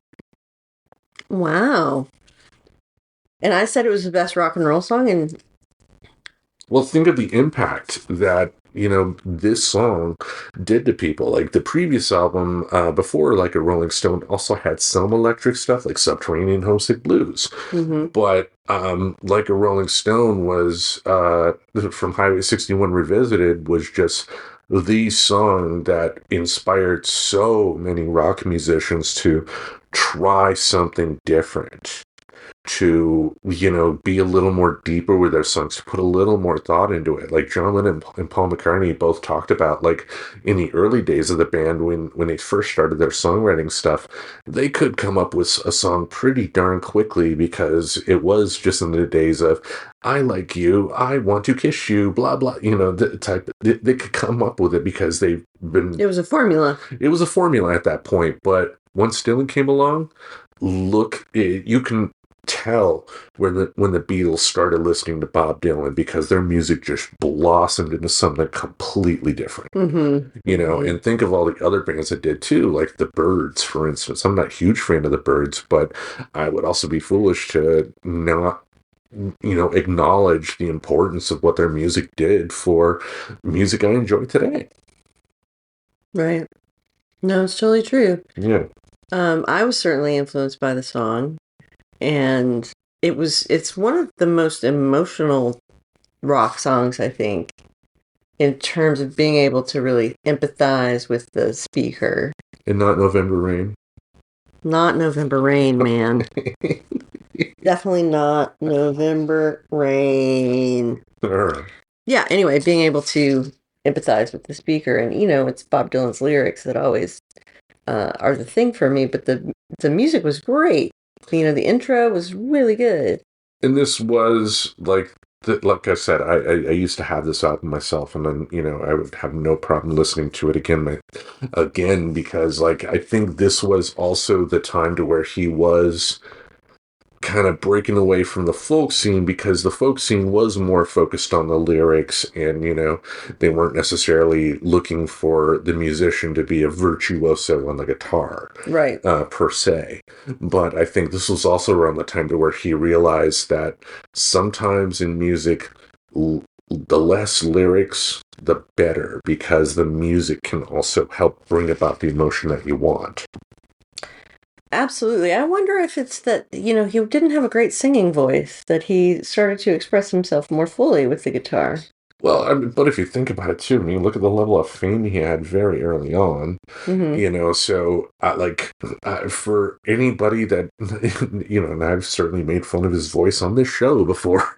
Wow. And I said it was the best rock and roll song, and well, think of the impact that, this song did to people. Like the previous album, before Like a Rolling Stone, also had some electric stuff, like Subterranean Homesick Blues. Mm-hmm. But Like a Rolling Stone was, from Highway 61 Revisited, was just the song that inspired so many rock musicians to try something different, to, be a little more deeper with their songs, to put a little more thought into it. Like John Lennon and Paul McCartney both talked about, like, in the early days of the band, when they first started their songwriting stuff, they could come up with a song pretty darn quickly, because it was just in the days of, I like you, I want to kiss you, blah, blah, they could come up with it because they've been... It was a formula. It was a formula at that point, but once Dylan came along, you can tell when the Beatles started listening to Bob Dylan, because their music just blossomed into something completely different. Mm-hmm. And think of all the other bands that did too, like the Byrds, for instance. I'm not a huge fan of the Byrds, but I would also be foolish to not acknowledge the importance of what their music did for music I enjoy today. Right. No, it's totally true. Yeah. I was certainly influenced by the song. And it's one of the most emotional rock songs, I think, in terms of being able to really empathize with the speaker. And not November Rain. Not November Rain, man. Definitely not November Rain. Yeah, anyway, being able to empathize with the speaker. And, it's Bob Dylan's lyrics that always are the thing for me. But the music was great. The intro was really good. And this was like I said, I used to have this album myself, and then, I would have no problem listening to it again, because like, I think this was also the time to where he was kind of breaking away from the folk scene, because the folk scene was more focused on the lyrics, and they weren't necessarily looking for the musician to be a virtuoso on the guitar, right, per se. But I think this was also around the time to where he realized that sometimes in music, the less lyrics, the better, because the music can also help bring about the emotion that you want. Absolutely. I wonder if it's that, he didn't have a great singing voice, that he started to express himself more fully with the guitar. Well, but if you think about it too, look at the level of fame he had very early on, mm-hmm. So for anybody that, and I've certainly made fun of his voice on this show before,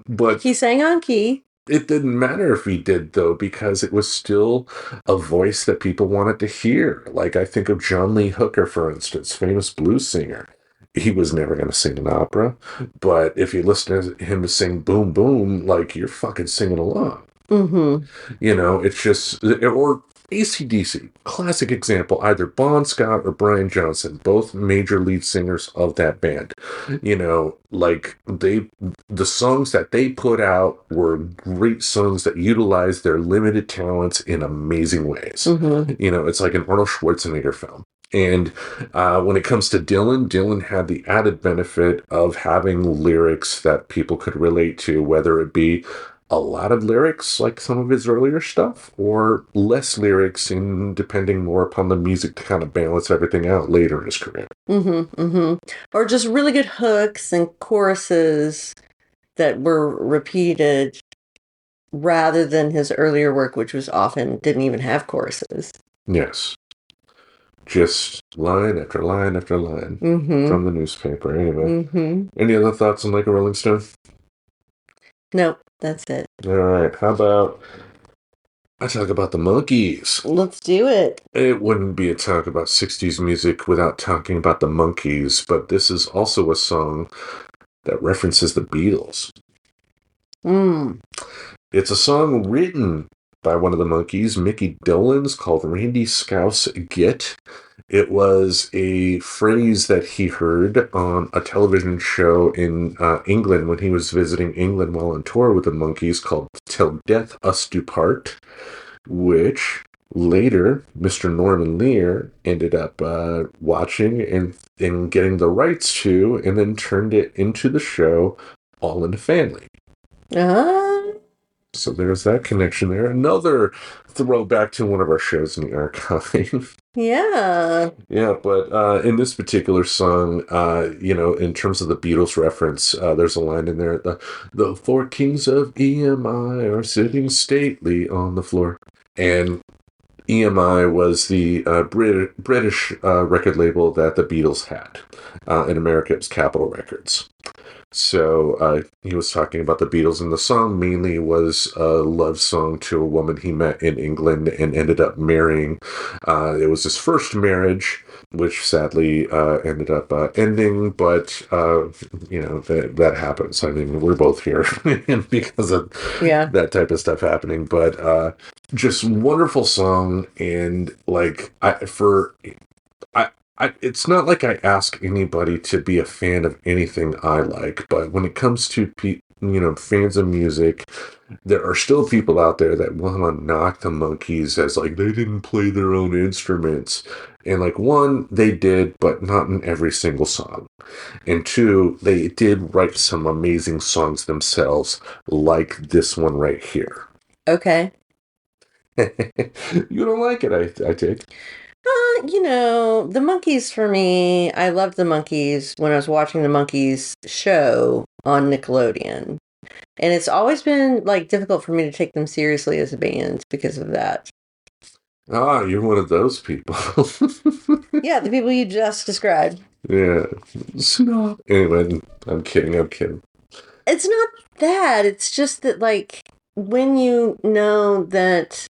but he sang on key. It didn't matter if he did, though, because it was still a voice that people wanted to hear. Like, I think of John Lee Hooker, for instance, famous blues singer. He was never going to sing an opera, but if you listen to him sing Boom Boom, like, you're fucking singing along. Mm-hmm. It's just, or AC/DC, classic example, either Bon Scott or Brian Johnson, both major lead singers of that band. Like the songs that they put out were great songs that utilized their limited talents in amazing ways. Mm-hmm. It's like an Arnold Schwarzenegger film. And when it comes to Dylan had the added benefit of having lyrics that people could relate to, whether it be a lot of lyrics, like some of his earlier stuff, or less lyrics, and depending more upon the music to kind of balance everything out later in his career. Mm-hmm. Mm-hmm. Or just really good hooks and choruses that were repeated rather than his earlier work, which was often didn't even have choruses. Yes. Just line after line after line from the newspaper. Anyway, any other thoughts on Like a Rolling Stone? Nope, that's it. All right, how about I talk about the Monkees? Let's do it. It wouldn't be a talk about 60s music without talking about the Monkees, but this is also a song that references the Beatles. It's a song written by one of the Monkees, Mickey Dolenz, called Randy Scouse Git. It was a phrase that he heard on a television show in England when he was visiting England while on tour with the Monkees, called Till Death Us Do Part, which later Mr. Norman Lear ended up watching and getting the rights to, and then turned it into the show All in the Family. So there's that connection there. Another throwback to one of our shows in the archive. Yeah. Yeah, but in this particular song, in terms of the Beatles reference, there's a line in there, the four kings of EMI are sitting stately on the floor. And EMI was the British record label that the Beatles had. In America, it was Capitol Records. So he was talking about the Beatles, and the song mainly was a love song to a woman he met in England and ended up marrying. It was his first marriage, which sadly ended up ending, but that happens. I mean, we're both here because of that type of stuff happening. But just wonderful song, and like it's not like I ask anybody to be a fan of anything I like, but when it comes to fans of music, there are still people out there that want to knock the Monkees as like they didn't play their own instruments. And like, one, they did, but not in every single song. And two, they did write some amazing songs themselves, like this one right here. Okay. You don't like it, I take. The Monkees for me, I loved the Monkees when I was watching the Monkees show on Nickelodeon. And it's always been like difficult for me to take them seriously as a band because of that. Ah, you're one of those people. Yeah, the people you just described. Yeah. Snob. Anyway, I'm kidding. It's not that. It's just that, like, when you know that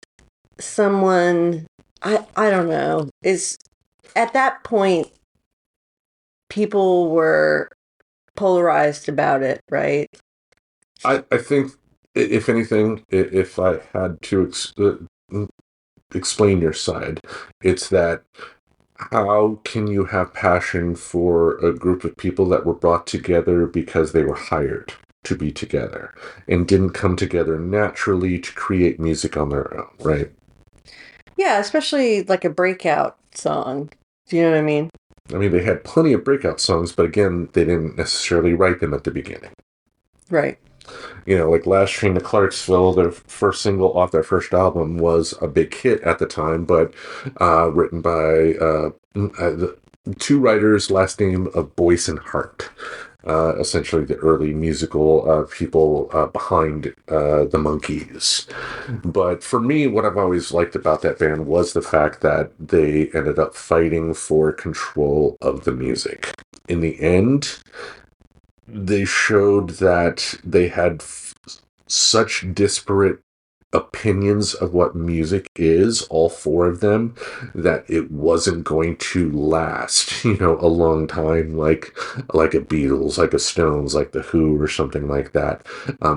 someone, I don't know, is at that point, people were polarized about it, right? I think, if anything, if I had to explain your side, it's that how can you have passion for a group of people that were brought together because they were hired to be together and didn't come together naturally to create music on their own, right? Yeah, especially like a breakout song. Do you know what I mean? I mean, they had plenty of breakout songs, but again, they didn't necessarily write them at the beginning. Right. Like Last Train to Clarksville, their first single off their first album was a big hit at the time, but written by the two writers, last name of Boyce and Hart. Essentially the early musical people behind the Monkees. But for me, what I've always liked about that band was the fact that they ended up fighting for control of the music. In the end, they showed that they had such disparate opinions of what music is, all four of them, that it wasn't going to last, a long time, like a Beatles, like a Stones, like the Who, or something like that,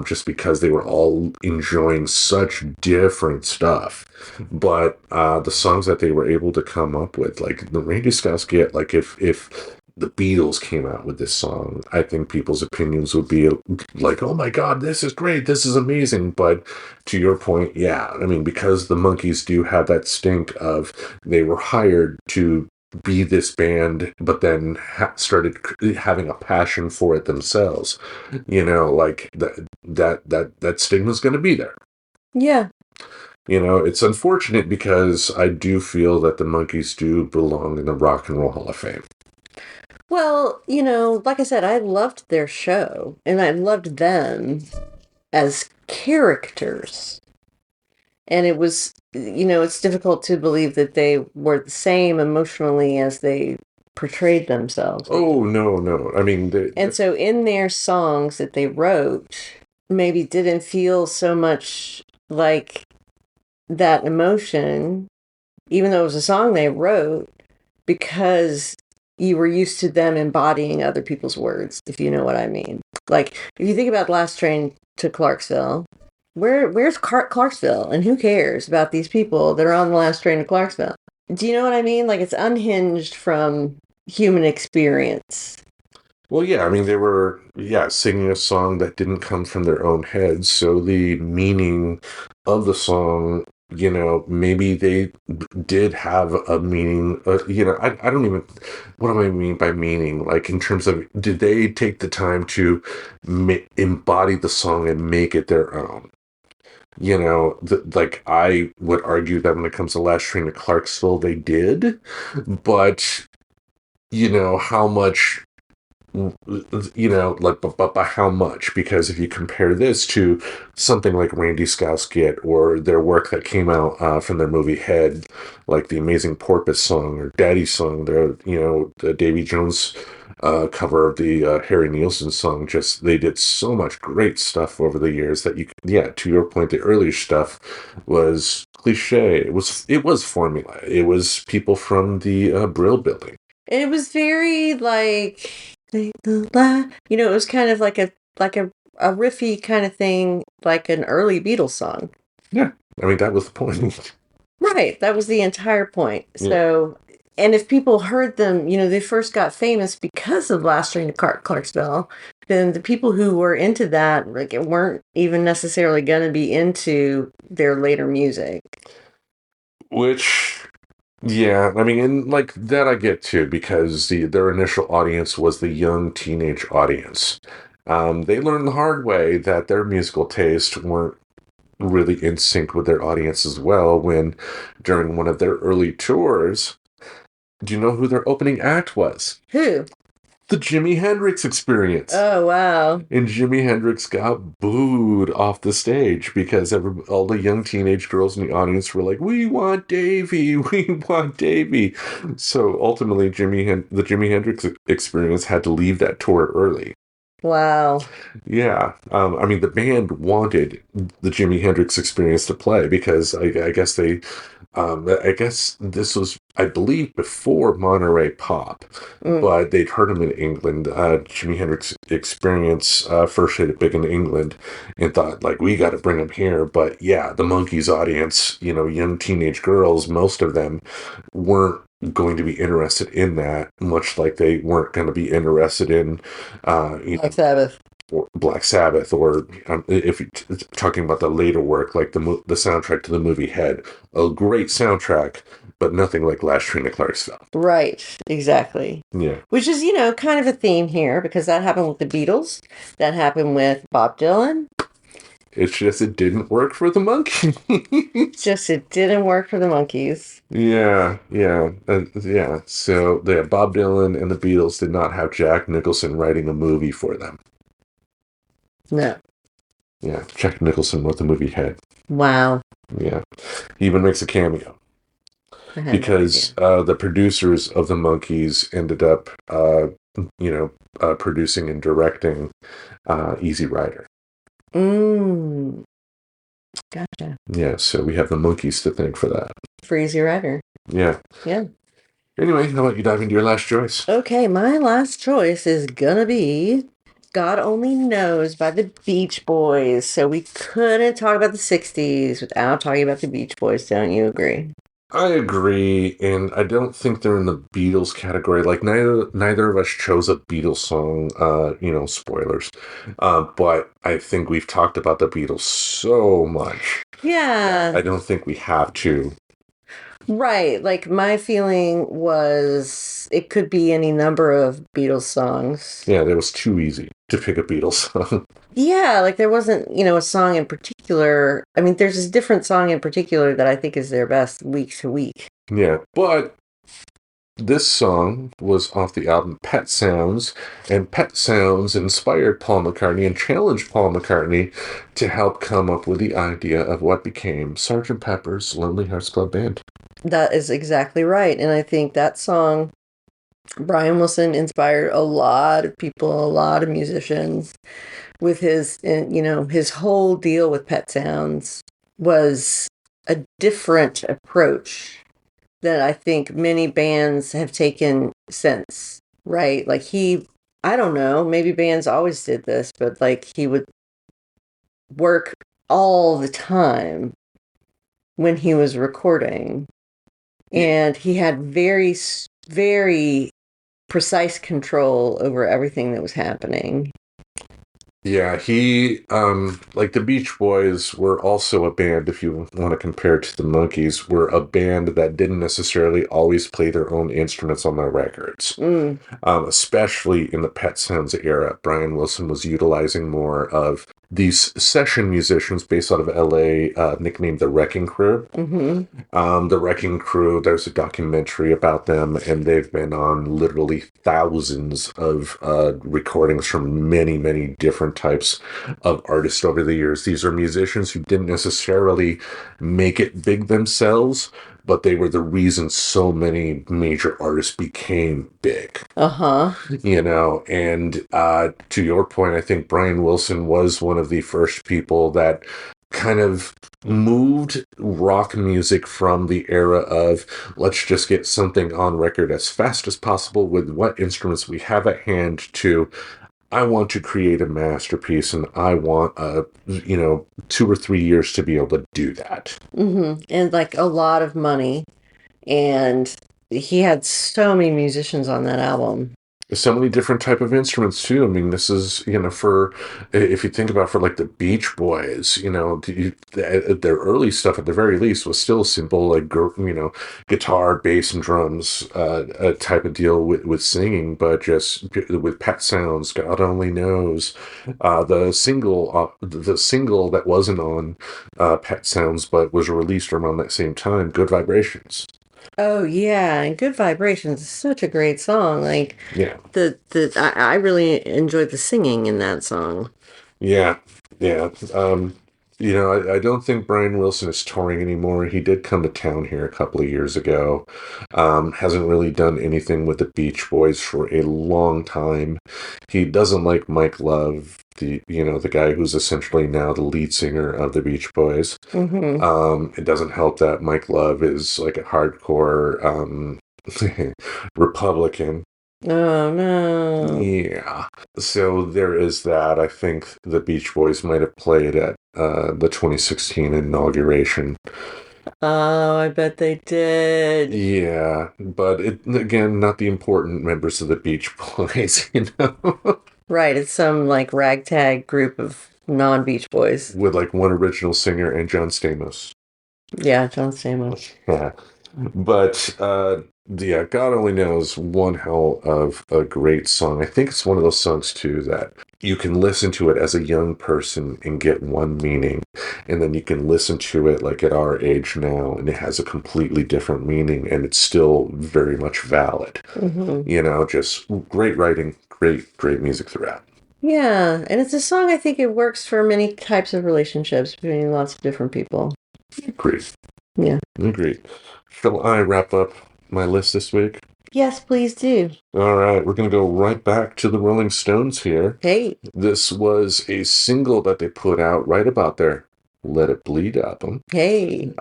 just because they were all enjoying such different stuff. But the songs that they were able to come up with, like the Randy Scott's Get, like if the Beatles came out with this song, I think people's opinions would be like, oh my God, this is great, this is amazing. But to your point, yeah, I mean, because the Monkees do have that stink of they were hired to be this band, but then started having a passion for it themselves, like that stigma's going to be there. Yeah. It's unfortunate because I do feel that the Monkees do belong in the Rock and Roll Hall of Fame. Well, like I said, I loved their show, and I loved them as characters. And it was, it's difficult to believe that they were the same emotionally as they portrayed themselves. Oh, no. I mean... And so in their songs that they wrote, maybe didn't feel so much like that emotion, even though it was a song they wrote, because you were used to them embodying other people's words, if you know what I mean. Like, if you think about Last Train to Clarksville, where's Clarksville? And who cares about these people that are on the last train to Clarksville? Do you know what I mean? Like, it's unhinged from human experience. Well, yeah, I mean, they were, singing a song that didn't come from their own heads, so the meaning of the song, maybe they did have a meaning, I don't even, what do I mean by meaning? Like, in terms of, did they take the time to embody the song and make it their own? Like, I would argue that when it comes to Last Train to Clarksville, they did, but, how much... but by how much? Because if you compare this to something like Randy Scott's Get, or their work that came out from their movie Head, like the Amazing Porpoise song or Daddy's song, the Davy Jones cover of the Harry Nilsson song, just they did so much great stuff over the years that to your point, the earlier stuff was cliche. It was formula. It was people from the Brill Building. And it was very like, it was kind of like a riffy kind of thing, like an early Beatles song. Yeah, I mean, that was the point. Right, that was the entire point. So, and if people heard them, they first got famous because of Last Train to Clarksville, then the people who were into that weren't even necessarily going to be into their later music. Which... yeah, I mean, and like that I get too, because their initial audience was the young teenage audience. They learned the hard way that their musical taste weren't really in sync with their audience as well, when during one of their early tours, do you know who their opening act was? Who? The Jimi Hendrix Experience. Oh, wow. And Jimi Hendrix got booed off the stage because all the young teenage girls in the audience were like, we want Davy, we want Davy. So ultimately, the Jimi Hendrix Experience had to leave that tour early. Wow. Yeah. I mean, the band wanted the Jimi Hendrix Experience to play because I guess they... I guess this was, I believe, before Monterey Pop, but they'd heard him in England. Jimi Hendrix Experience first hit it big in England and thought, like, we got to bring him here. But yeah, the Monkees audience, young teenage girls, most of them weren't going to be interested in that, much like they weren't going to be interested in Black Sabbath, or if you're talking about the later work, like the soundtrack to the movie Head, a great soundtrack, but nothing like Last Train to Clarksville. Right, exactly. Yeah. Which is, kind of a theme here, because that happened with the Beatles, that happened with Bob Dylan. It's just it didn't work for the Monkees. It didn't work for the Monkees. Yeah. So Bob Dylan and the Beatles did not have Jack Nicholson writing a movie for them. No. Yeah, Jack Nicholson wrote the movie Head. Wow. Yeah. He even makes a cameo. Because the producers of the Monkees ended up, producing and directing Easy Rider. Gotcha. Yeah, so we have the Monkees to thank for that. For Easy Rider. Yeah. Yeah. Anyway, how about you dive into your last choice? Okay, my last choice is gonna be God Only Knows by the Beach Boys. So we couldn't talk about the 60s without talking about the Beach Boys, don't you agree? I agree, and I don't think they're in the Beatles category. Like neither of us chose a Beatles song. Spoilers. But I think we've talked about the Beatles so much. Yeah. I don't think we have to. Right. Like my feeling was it could be any number of Beatles songs. Yeah, that was too easy to pick a Beatles song. Yeah, like there wasn't, a song in particular. I mean, there's a different song in particular that I think is their best week to week. Yeah, but this song was off the album Pet Sounds, and Pet Sounds inspired Paul McCartney and challenged Paul McCartney to help come up with the idea of what became Sgt. Pepper's Lonely Hearts Club Band. That is exactly right. And I think that song, Brian Wilson inspired a lot of people, a lot of musicians with his whole deal with Pet Sounds was a different approach that I think many bands have taken since, right? Like I don't know, maybe bands always did this, but like he would work all the time when he was recording. And he had very, very precise control over everything that was happening. Yeah, he, like the Beach Boys were also a band, if you want to compare it to the Monkees, were a band that didn't necessarily always play their own instruments on their records. Especially in the Pet Sounds era, Brian Wilson was utilizing more of these session musicians based out of LA, nicknamed the Wrecking Crew. The Wrecking Crew, there's a documentary about them, and they've been on literally thousands of recordings from many, many different types of artists over the years. These are musicians who didn't necessarily make it big themselves, but they were the reason so many major artists became big. And to your point, I think Brian Wilson was one of the first people that kind of moved rock music from the era of let's just get something on record as fast as possible with what instruments we have at hand to I want to create a masterpiece and I want 2 or 3 years to be able to do that. And like a lot of money, and he had so many musicians on that album. So many different type of instruments too. I mean, this is, for, if you think about for like the Beach Boys, their early stuff at the very least was still simple, like, guitar, bass, and drums, type of deal with singing, but just with Pet Sounds, God Only Knows, the single that wasn't on Pet Sounds, but was released around that same time, Good Vibrations. Oh yeah, and Good Vibrations is such a great song. Like I really enjoyed the singing in that song. Yeah. I don't think Brian Wilson is touring anymore. He did come to town here a couple of years ago. Hasn't really done anything with the Beach Boys for a long time. He doesn't like Mike Love, the guy who's essentially now the lead singer of the Beach Boys. It doesn't help that Mike Love is like a hardcore Republican. Oh no. Yeah. So there is that. I think the Beach Boys might have played at the 2016 inauguration. Oh, I bet they did. Yeah, but again, not the important members of the Beach Boys, Right, it's some like ragtag group of non-Beach Boys. With like one original singer and John Stamos. Yeah, John Stamos. Yeah. But God Only Knows, one hell of a great song. I think it's one of those songs too that you can listen to it as a young person and get one meaning, and then you can listen to it like at our age now and it has a completely different meaning and it's still very much valid. Just great writing, great music throughout. Yeah, and it's a song I think it works for many types of relationships between lots of different people. Agreed. Yeah. Agreed. Shall I wrap up my list this week? Yes, please do. All right, we're going to go right back to the Rolling Stones here. Hey. This was a single that they put out right about their Let It Bleed album. Hey.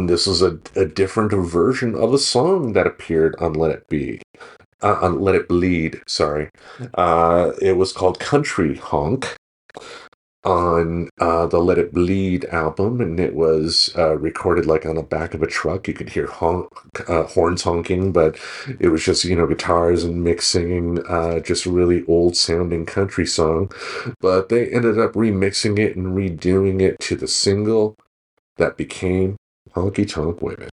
This is a different version of a song that appeared on Let It Be. On Let It Bleed, sorry. It was called Country Honk on the Let It Bleed album, and it was recorded like on the back of a truck. You could hear horns honking, but it was just, guitars and mixed singing, just a really old sounding country song. But they ended up remixing it and redoing it to the single that became Honky Tonk Women.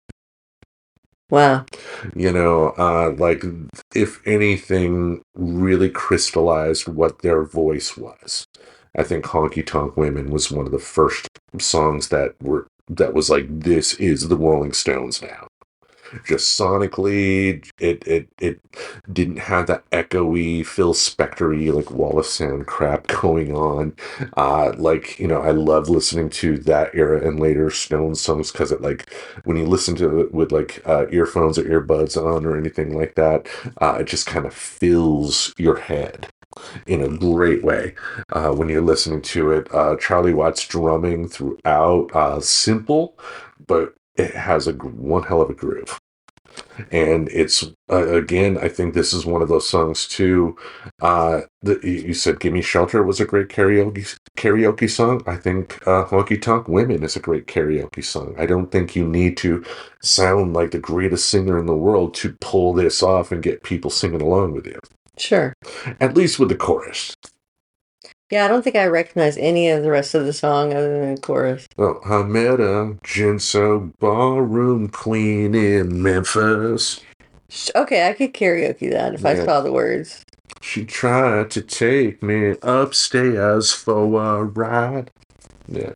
Wow. Like, if anything really crystallized what their voice was. I think Honky Tonk Women was one of the first songs that was like, this is the Rolling Stones now. Just sonically, it didn't have that echoey, Phil Spector-y, like wall of sound crap going on. I love listening to that era and later Stones songs because it, like, when you listen to it with like earphones or earbuds on or anything like that, it just kind of fills your head in a great way when you're listening to it. Charlie Watts drumming throughout, simple, but it has one hell of a groove. And it's, again, I think this is one of those songs too. You said Gimme Shelter was a great karaoke song. I think Honky Tonk Women is a great karaoke song. I don't think you need to sound like the greatest singer in the world to pull this off and get people singing along with you. Sure. At least with the chorus. Yeah, I don't think I recognize any of the rest of the song other than the chorus. Well, I met a Jinso ballroom queen in Memphis. Okay, I could karaoke that if I saw the words. She tried to take me upstairs for a ride. Yeah.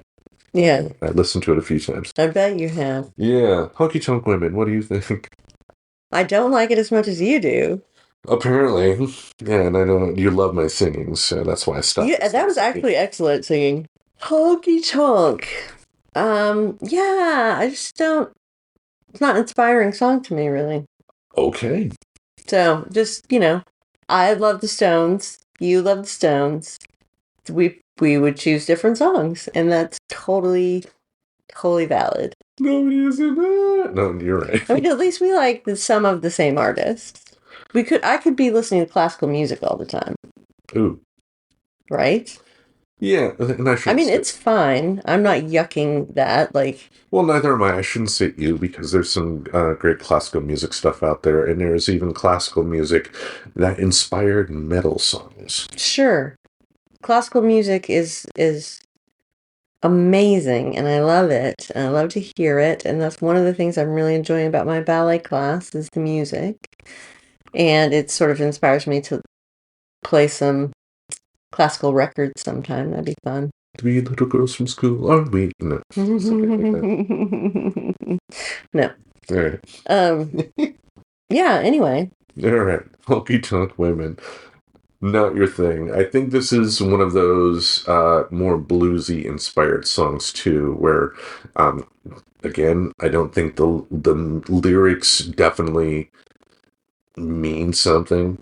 Yeah. I listened to it a few times. I bet you have. Yeah. Honky Tonk Women, what do you think? I don't like it as much as you do. Apparently. Yeah, and I know you love my singing, so that's why I stopped. Yeah, that was actually excellent singing. Honky Tonk. Yeah, I just don't... It's not an inspiring song to me, really. Okay. So, just, I love the Stones. You love the Stones. We would choose different songs, and that's totally valid. No, isn't it? No, you're right. I mean, at least we like some of the same artists. I could be listening to classical music all the time. Ooh. Right? Yeah, and I mean, it's fine. I'm not yucking that, like... Well, neither am I. I shouldn't say you, because there's some great classical music stuff out there, and there's even classical music that inspired metal songs. Sure. Classical music is amazing, and I love it, and I love to hear it, and that's one of the things I'm really enjoying about my ballet class is the music. And it sort of inspires me to play some classical records sometime. That'd be fun. 3 little girls from school, are we? No. No. All right. Yeah, anyway. All right. Honky Tonk Women. Not your thing. I think this is one of those more bluesy inspired songs too, where, again, I don't think the lyrics definitely mean something.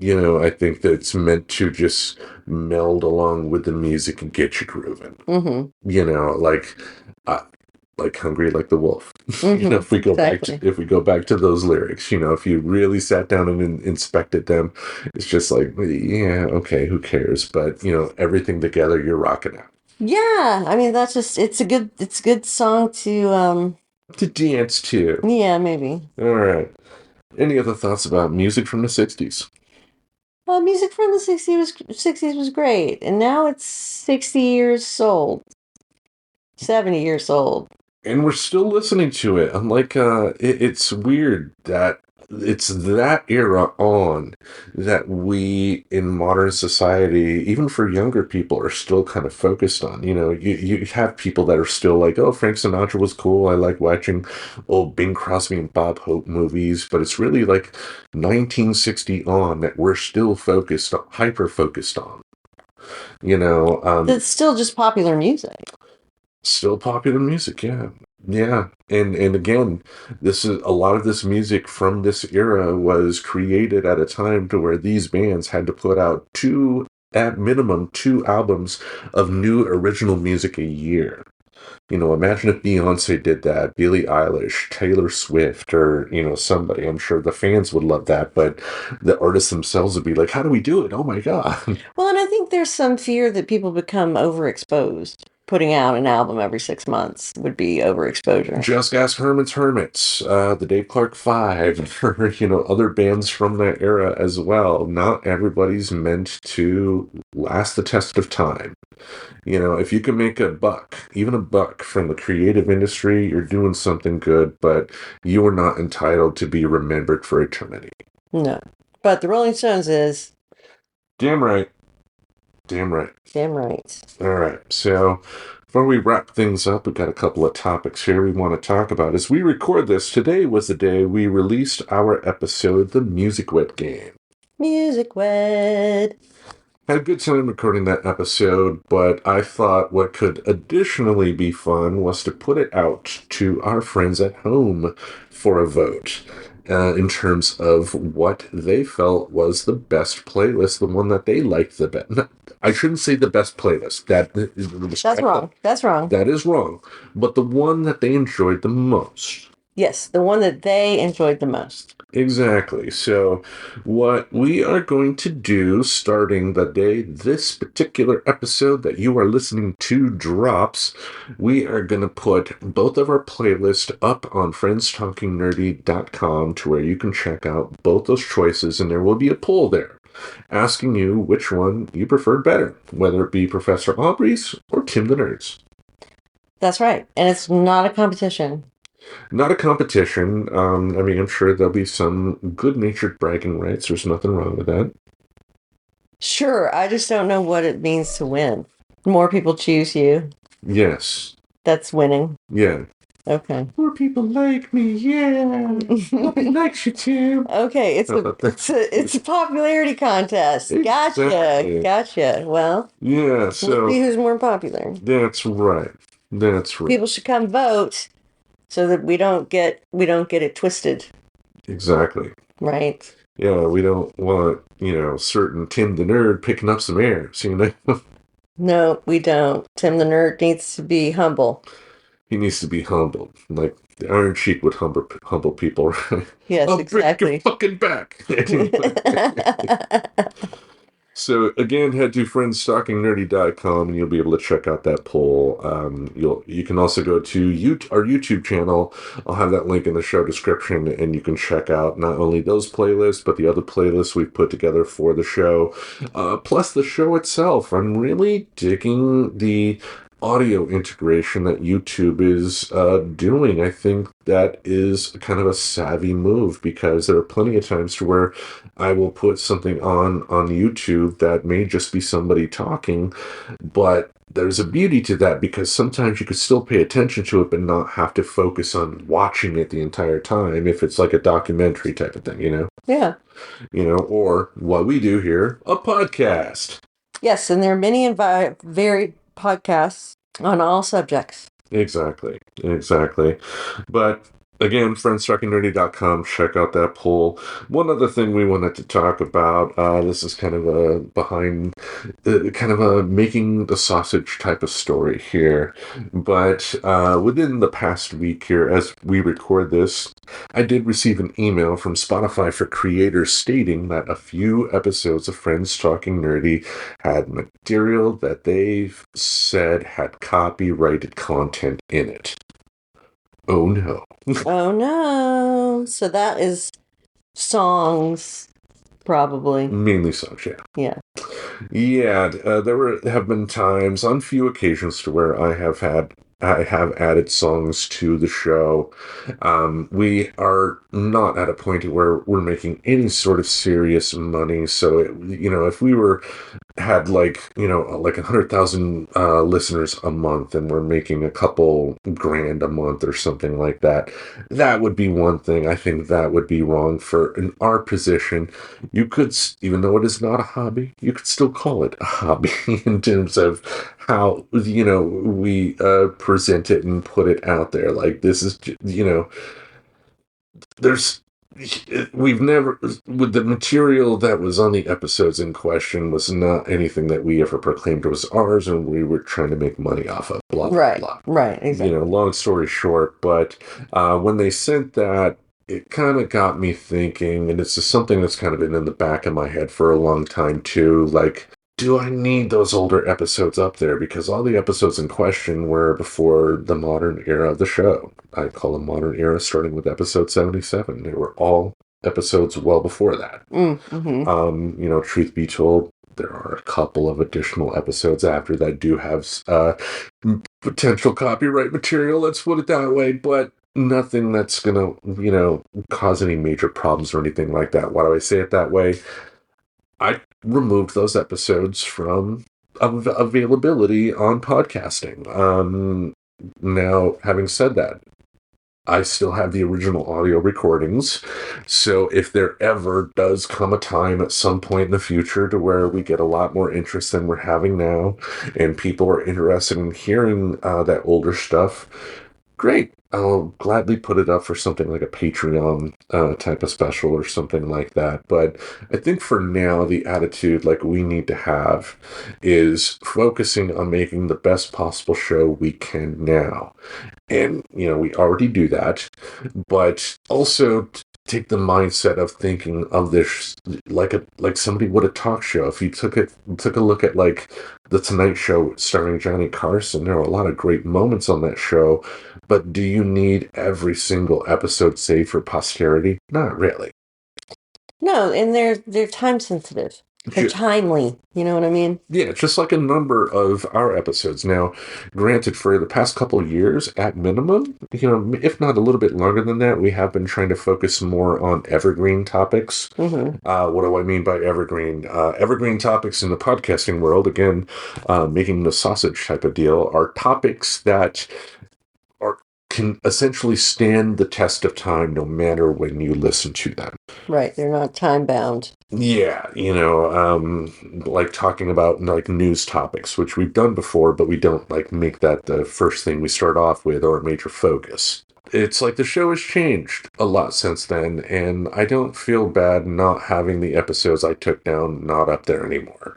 I think that it's meant to just meld along with the music and get you grooving. Mm-hmm. Like Hungry Like the Wolf. Mm-hmm. If we go back to those lyrics, if you really sat down and inspected them, it's just like, yeah, okay, who cares? But everything together, you're rocking out. Yeah, I mean it's a good song to dance to. Yeah, maybe. All right. Any other thoughts about music from the 60s? Music from the 60s was great, and now it's 60 years old. 70 years old. And we're still listening to it. I'm like, it's weird that it's that era on that we in modern society, even for younger people, are still kind of focused on. You have people that are still like, oh, Frank Sinatra was cool. I like watching old Bing Crosby and Bob Hope movies. But it's really like 1960 on that we're still hyper focused on. It's still just popular music. Still popular music, yeah. Yeah, and again, this is a lot of this music from this era was created at a time to where these bands had to put out at minimum, two albums of new original music a year. Imagine if Beyonce did that, Billie Eilish, Taylor Swift, or, somebody. I'm sure the fans would love that, but the artists themselves would be like, how do we do it? Oh my God. Well, and I think there's some fear that people become overexposed. Putting out an album every 6 months would be overexposure. Just ask Herman's Hermits, the Dave Clark Five, or, other bands from that era as well. Not everybody's meant to last the test of time. If you can make a buck, even a buck from the creative industry, you're doing something good, but you are not entitled to be remembered for eternity. No. But the Rolling Stones is. Damn right. Damn right. Damn right. All right. So before we wrap things up, we've got a couple of topics here we want to talk about. As we record this, today was the day we released our episode, The Music Wet Game. Music Wet. Had a good time recording that episode, but I thought what could additionally be fun was to put it out to our friends at home for a vote in terms of what they felt was the best playlist, the one that they liked the best. I shouldn't say the best playlist. That's wrong. That's wrong. That is wrong. But the one that they enjoyed the most. Yes, the one that they enjoyed the most. Exactly. So what we are going to do starting the day this particular episode that you are listening to drops, we are going to put both of our playlists up on friendstalkingnerdy.com to where you can check out both those choices, and there will be a poll there asking you which one you preferred better, whether it be Professor Aubrey's or Tim the Nerd's. That's right. And it's not a competition. Not a competition. I'm sure there'll be some good-natured bragging rights. There's nothing wrong with that. Sure, I just don't know what it means to win. More people choose you. Yes. That's winning. Yeah. Okay. More people like me, yeah. Nobody likes you, Tim. Okay, it's a popularity contest. Exactly. Gotcha. Well, yeah. So let's see who's more popular. That's right. People should come vote so that we don't get it twisted. Exactly. Right. Yeah, we don't want certain Tim the Nerd picking up some air. No, we don't. Tim the Nerd needs to be humble. He needs to be humbled, like the Iron Sheik would humble people, right? Yes, exactly. I'll break your fucking back. So again, head to friendstalkingnerdy.com and you'll be able to check out that poll. You can also go to our YouTube channel. I'll have that link in the show description, and you can check out not only those playlists, but the other playlists we've put together for the show, plus the show itself. I'm really digging the audio integration that YouTube is doing. I think that is kind of a savvy move, because there are plenty of times to where I will put something on YouTube that may just be somebody talking, but there's a beauty to that, because sometimes you could still pay attention to it but not have to focus on watching it the entire time if it's like a documentary type of thing, Yeah. Or what we do here, a podcast. Yes, and there are many varied podcasts on all subjects. Exactly. But again, friendstalkingnerdy.com, check out that poll. One other thing we wanted to talk about, this is kind of a making the sausage type of story here. But within the past week here, as we record this, I did receive an email from Spotify for Creators stating that a few episodes of Friends Talking Nerdy had material that they've said had copyrighted content in it. Oh no. Oh no. So that is songs, probably. Mainly songs, yeah. Yeah. Yeah, there have been times, on few occasions, to where I have added songs to the show. We are not at a point where we're making any sort of serious money. So, if we were had like 100,000 listeners a month, and we're making a couple grand a month or something like that, that would be one thing. I think that would be wrong. For in our position, you could, even though it is not a hobby, you could still call it a hobby in terms of how we present it and put it out there. Like, this is there's we've never, with the material that was on the episodes in question, was not anything that we ever proclaimed was ours, and we were trying to make money off of. Blah blah blah. Right, exactly. Long story short, but when they sent that, it kind of got me thinking, and it's just something that's kind of been in the back of my head for a long time too. Like, do I need those older episodes up there? Because all the episodes in question were before the modern era of the show. I call them modern era, starting with episode 77. They were all episodes well before that. Truth be told, there are a couple of additional episodes after that do have potential copyright material, let's put it that way, but nothing that's gonna, cause any major problems or anything like that. Why do I say it that way? I removed those episodes from availability on podcasting. Now, having said that, I still have the original audio recordings. So if there ever does come a time at some point in the future to where we get a lot more interest than we're having now, and people are interested in hearing that older stuff, great. I'll gladly put it up for something like a Patreon type of special or something like that. But I think for now, the attitude like we need to have is focusing on making the best possible show we can now. And, we already do that, but also take the mindset of thinking of this like somebody would a talk show. If you took a look at like the Tonight Show starring Johnny Carson, there are a lot of great moments on that show, but do you need every single episode saved for posterity? Not really. No, and they're time sensitive. They're timely. You know what I mean? Yeah, just like a number of our episodes. Now, granted, for the past couple of years, at minimum, if not a little bit longer than that, we have been trying to focus more on evergreen topics. Mm-hmm. What do I mean by evergreen? Evergreen topics in the podcasting world, again, making the sausage type of deal, are topics that can essentially stand the test of time no matter when you listen to them. Right, they're not time bound. Yeah, like talking about like news topics, which we've done before, but we don't like make that the first thing we start off with or a major focus. It's like the show has changed a lot since then, and I don't feel bad not having the episodes I took down not up there anymore.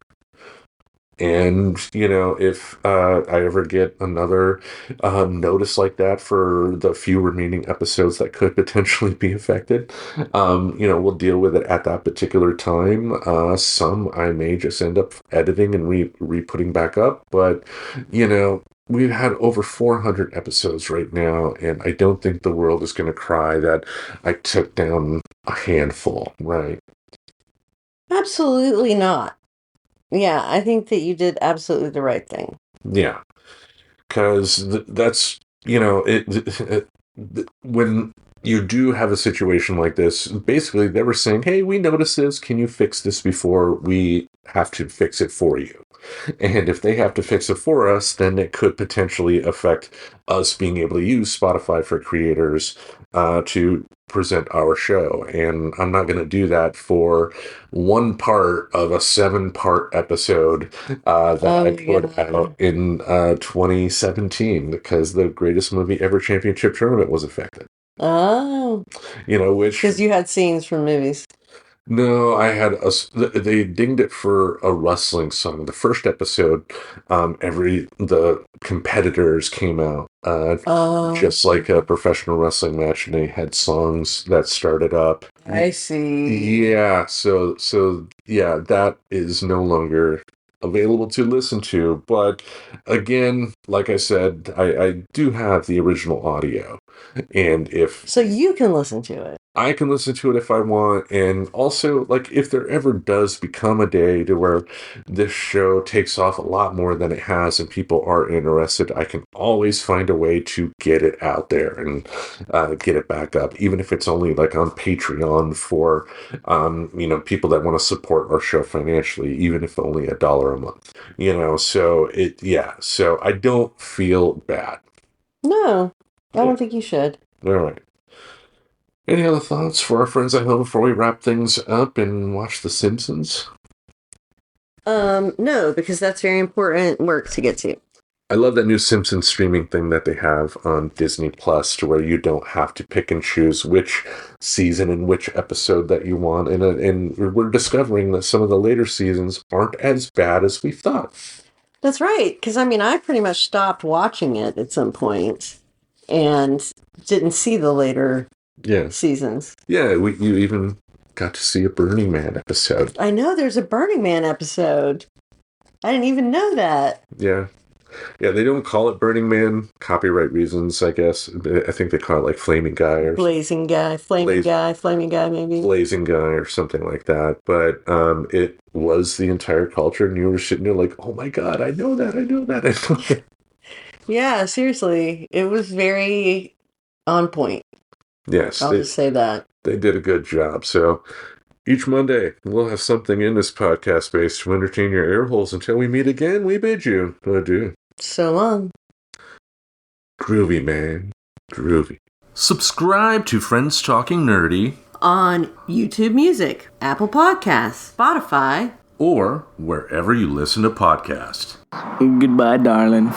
And, if I ever get another notice like that for the few remaining episodes that could potentially be affected, we'll deal with it at that particular time. Some I may just end up editing and re-putting back up. But, we've had over 400 episodes right now, and I don't think the world is going to cry that I took down a handful, right? Absolutely not. Yeah, I think that you did absolutely the right thing. Yeah, because that's, when you do have a situation like this, basically they were saying, hey, we noticed this. Can you fix this before we have to fix it for you? And if they have to fix it for us, then it could potentially affect us being able to use Spotify for creators to present our show. And I'm not going to do that for one part of a 7-part episode that I put out in 2017, because the Greatest Movie Ever Championship Tournament was affected. Oh. Which... Because you had scenes from movies. No, they dinged it for a wrestling song. The first episode, the competitors came out, just like a professional wrestling match, and they had songs that started up. I see. Yeah, so yeah, that is no longer available to listen to. But again, like I said, I do have the original audio, and so you can listen to it. I can listen to it if I want. And also, like, if there ever does become a day to where this show takes off a lot more than it has and people are interested, I can always find a way to get it out there and get it back up, even if it's only like on Patreon for, people that want to support our show financially, even if only $1 a month, so I don't feel bad. No, I don't think you should. All right. Any other thoughts for our friends at home before we wrap things up and watch The Simpsons? No, because that's very important work to get to. I love that new Simpsons streaming thing that they have on Disney Plus, to where you don't have to pick and choose which season and which episode that you want. And we're discovering that some of the later seasons aren't as bad as we thought. That's right. Because, I pretty much stopped watching it at some point and didn't see the later seasons. Yeah, you even got to see a Burning Man episode. I know there's a Burning Man episode. I didn't even know that. Yeah. Yeah, they don't call it Burning Man, copyright reasons, I guess. I think they call it like Flaming Guy or Blazing Guy, Flaming Guy, maybe. Blazing Guy or something like that. But it was the entire culture, and you were sitting there like, oh my God, I know that. Yeah, seriously. It was very on point. Yes. I'll just say that. They did a good job. So each Monday, we'll have something in this podcast space to entertain your ear holes. Until we meet again, we bid you adieu. So long. Groovy, man. Groovy. Subscribe to Friends Talking Nerdy on YouTube Music, Apple Podcasts, Spotify, or wherever you listen to podcasts. Goodbye, darling.